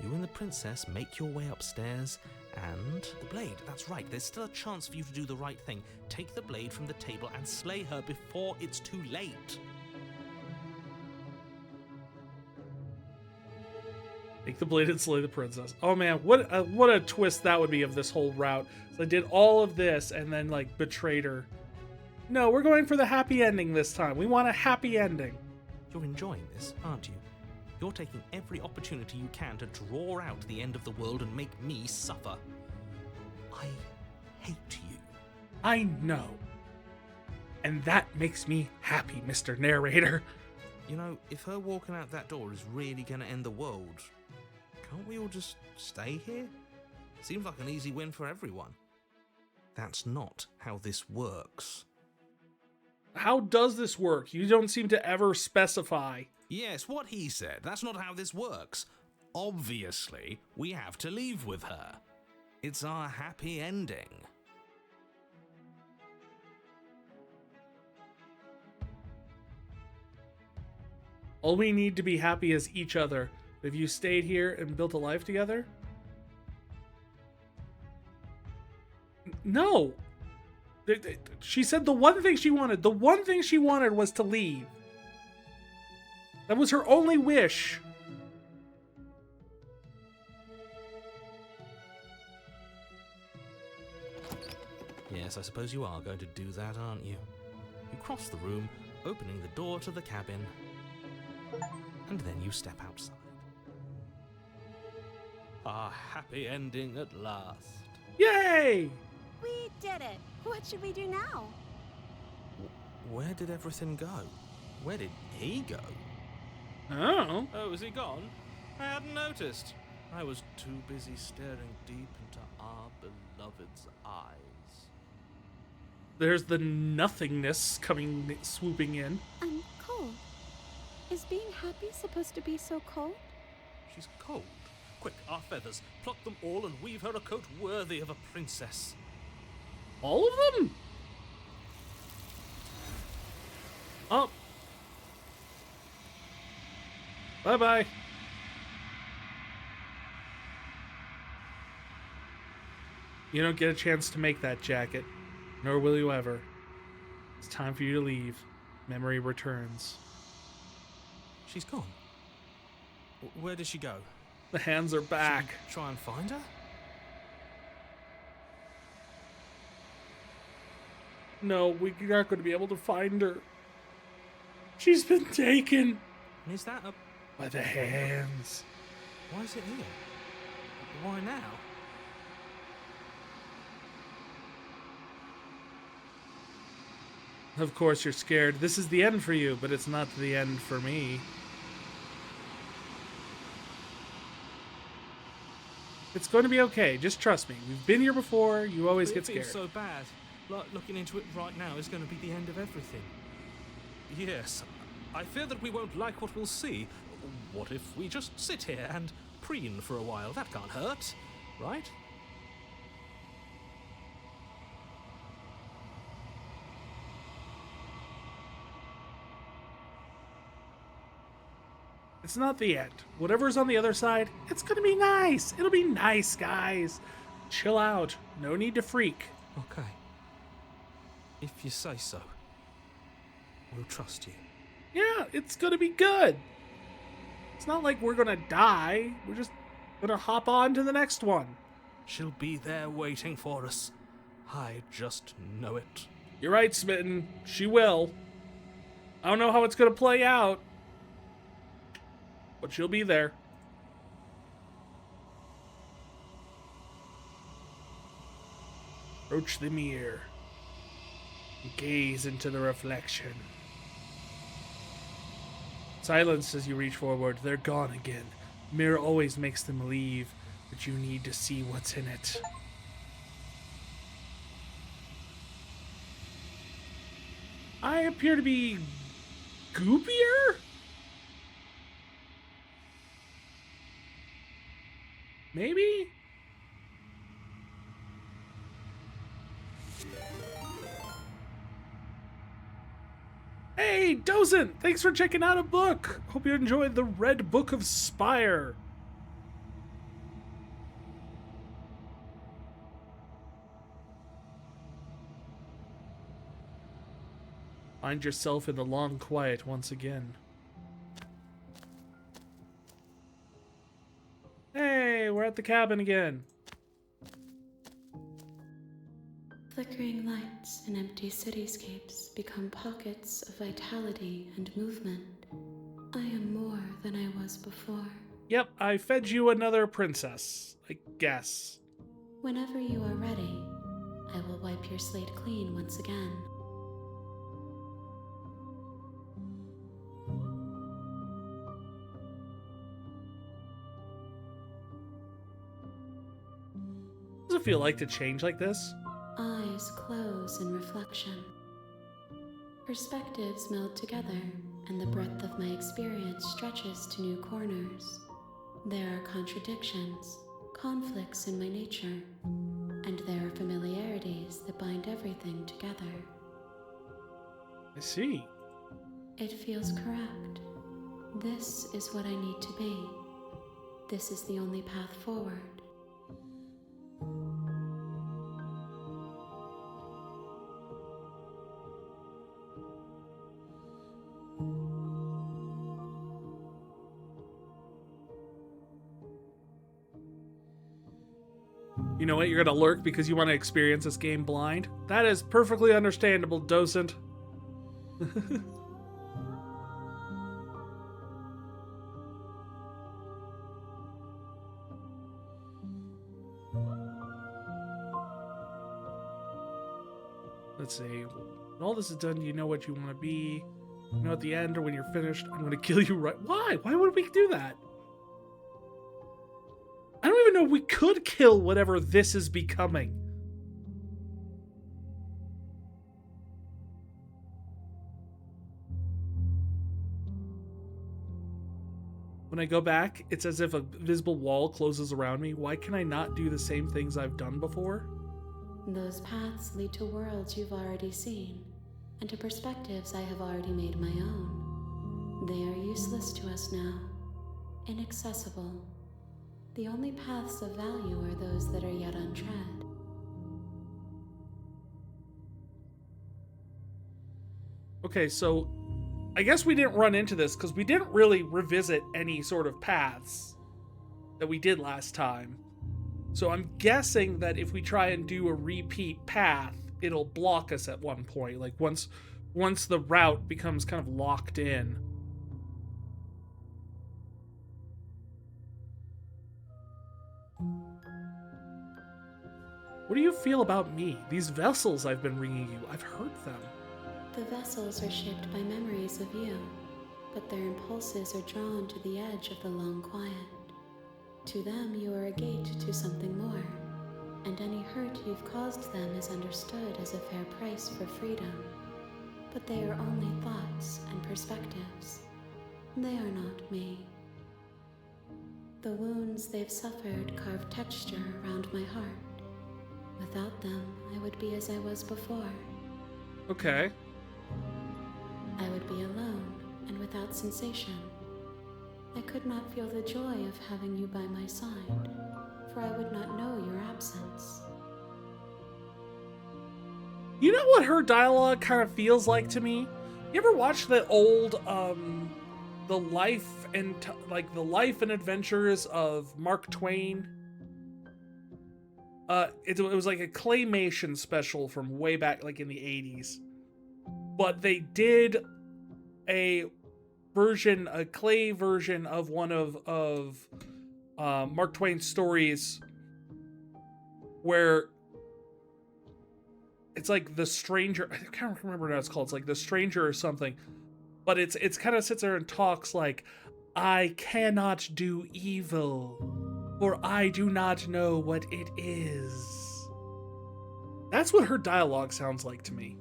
You and the princess make your way upstairs, and the blade, that's right, there's still a chance for you to do the right thing. Take the blade from the table and slay her before it's too late. Take the blade and slay the princess. Oh man, what a twist that would be of this whole route. So I did all of this and then, like, betrayed her. No, we're going for the happy ending this time. We want a happy ending. You're enjoying this, aren't you? You're taking every opportunity you can to draw out the end of the world and make me suffer. I hate you. I know. And that makes me happy, Mr. Narrator. You know, if her walking out that door is really going to end the world, can't we all just stay here? Seems like an easy win for everyone. That's not how this works. How does this work? You don't seem to ever specify. Yes, what he said. That's not how this works. Obviously, we have to leave with her. It's our happy ending. All we need to be happy is each other. Have you stayed here and built a life together? No. She said the one thing she wanted. The one thing she wanted was to leave. That was her only wish. Yes, I suppose you are going to do that, aren't you? You cross the room, opening the door to the cabin, and then you step outside. A happy ending at last. Yay! We did it. What should we do now? Where did everything go? Where did he go? Oh. Oh, is he gone? I hadn't noticed. I was too busy staring deep into our beloved's eyes. There's the nothingness swooping in. I'm cold. Is being happy supposed to be so cold? She's cold. Quick, our feathers. Pluck them all and weave her a coat worthy of a princess. All of them? Oh. Bye-bye. You don't get a chance to make that jacket, nor will you ever. It's time for you to leave. Memory returns. She's gone. Where did she go? The hands are back. Should we try and find her? No, we're not going to be able to find her. She's been taken And is that a... by the hands. Why is it here? Why now? Of course you're scared. This is the end for you, but it's not the end for me. It's going to be okay. Just trust me. We've been here before. You always get It feels scared. so bad. Like looking into it right now is going to be the end of everything. Yes, I fear that we won't like what we'll see. What if we just sit here and preen for a while? That can't hurt, right? It's not the end. Whatever's on the other side, it's going to be nice. It'll be nice, guys. Chill out. No need to freak. Okay. If you say so. We'll trust you. Yeah, it's going to be good. It's not like we're going to die. We're just going to hop on to the next one. She'll be there waiting for us. I just know it. You're right, Smitten. She will. I don't know how it's going to play out, but she'll be there. Approach the mirror. Gaze into the reflection. Silence as you reach forward. They're gone again. Mirror always makes them leave, but you need to see what's in it. I appear to be goopier? Maybe? Hey, Dozent! Thanks for checking out a book! Hope you enjoyed the Red Book of Spire. Find yourself in the long quiet once again. Hey, we're at the cabin again. Flickering lights in empty cityscapes become pockets of vitality and movement. I am more than I was before. Yep, I fed you another princess, I guess. Whenever you are ready, I will wipe your slate clean once again. What does it feel like to change like this? Eyes close in reflection. Perspectives meld together, and the breadth of my experience stretches to new corners. There are contradictions, conflicts in my nature, and there are familiarities that bind everything together. I see. It feels correct. This is what I need to be. This is the only path forward. You know what? You're gonna lurk because you want to experience this game blind. That is perfectly understandable, docent. Let's see. When all this is done, you know what you want to be. You know, at the end or when you're finished, I'm going to kill you right. Why? Why would we do that? I don't even know if we could kill whatever this is becoming. When I go back, it's as if a visible wall closes around me. Why can I not do the same things I've done before? Those paths lead to worlds you've already seen, and to perspectives I have already made my own. They are useless to us now, inaccessible. The only paths of value are those that are yet untread. Okay, so I guess we didn't run into this because we didn't really revisit any sort of paths that we did last time. So I'm guessing that if we try and do a repeat path, it'll block us at one point. Like once the route becomes kind of locked in. What do you feel about me? These vessels I've been bringing you, I've heard them. The vessels are shaped by memories of you, but their impulses are drawn to the edge of the long quiet. To them, you are a gate to something more, and any hurt you've caused them is understood as a fair price for freedom. But they are only thoughts and perspectives. They are not me. The wounds they've suffered carve texture around my heart. Without them, I would be as I was before. Okay. I would be alone and without sensation. I could not feel the joy of having you by my side, for I would not know your absence. You know what her dialogue kind of feels like to me? You ever watch the old, the life and adventures of Mark Twain? It was like a claymation special from way back, like in the 80s. But they did a clay version of one of Mark Twain's stories where it's like The Stranger. I can't remember what it's called. It's like The Stranger or something. But it's kind of sits there and talks like, I cannot do evil, for I do not know what it is. That's what her dialogue sounds like to me.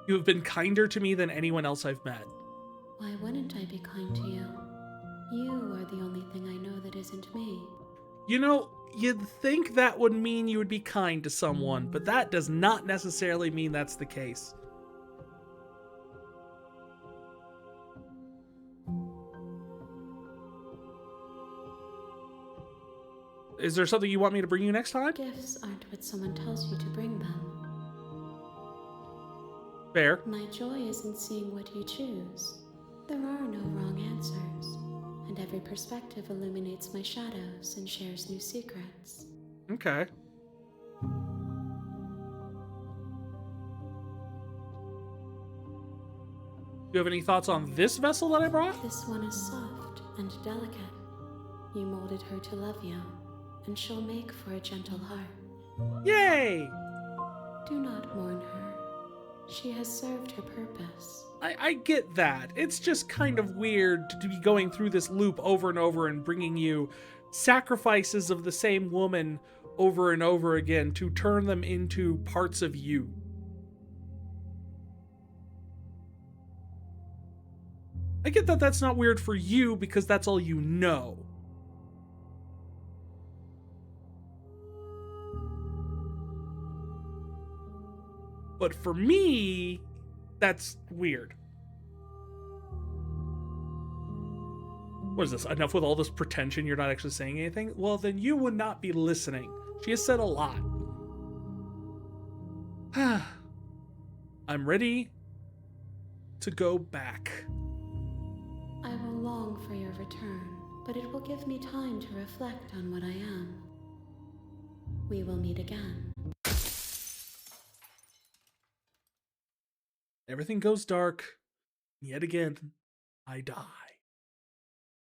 You have been kinder to me than anyone else I've met. Why wouldn't I be kind to you? You are the only thing I know that isn't me. You know, you'd think that would mean you would be kind to someone, but that does not necessarily mean that's the case. Is there something you want me to bring you next time? Gifts aren't what someone tells you to bring them. Fair. My joy is in seeing what you choose. There are no wrong answers, and every perspective illuminates my shadows and shares new secrets. Okay. Do you have any thoughts on this vessel that I brought? This one is soft and delicate. You molded her to love you, and she'll make for a gentle heart. Yay! Do not mourn her. She has served her purpose. I get that. It's just kind of weird to be going through this loop over and over and bringing you sacrifices of the same woman over and over again to turn them into parts of you. I get that that's not weird for you because that's all you know. But for me, that's weird. What is this? Enough with all this pretension, you're not actually saying anything? Well, then you would not be listening. She has said a lot. I'm ready to go back. I will long for your return, but it will give me time to reflect on what I am. We will meet again. Everything goes dark. Yet again, I die.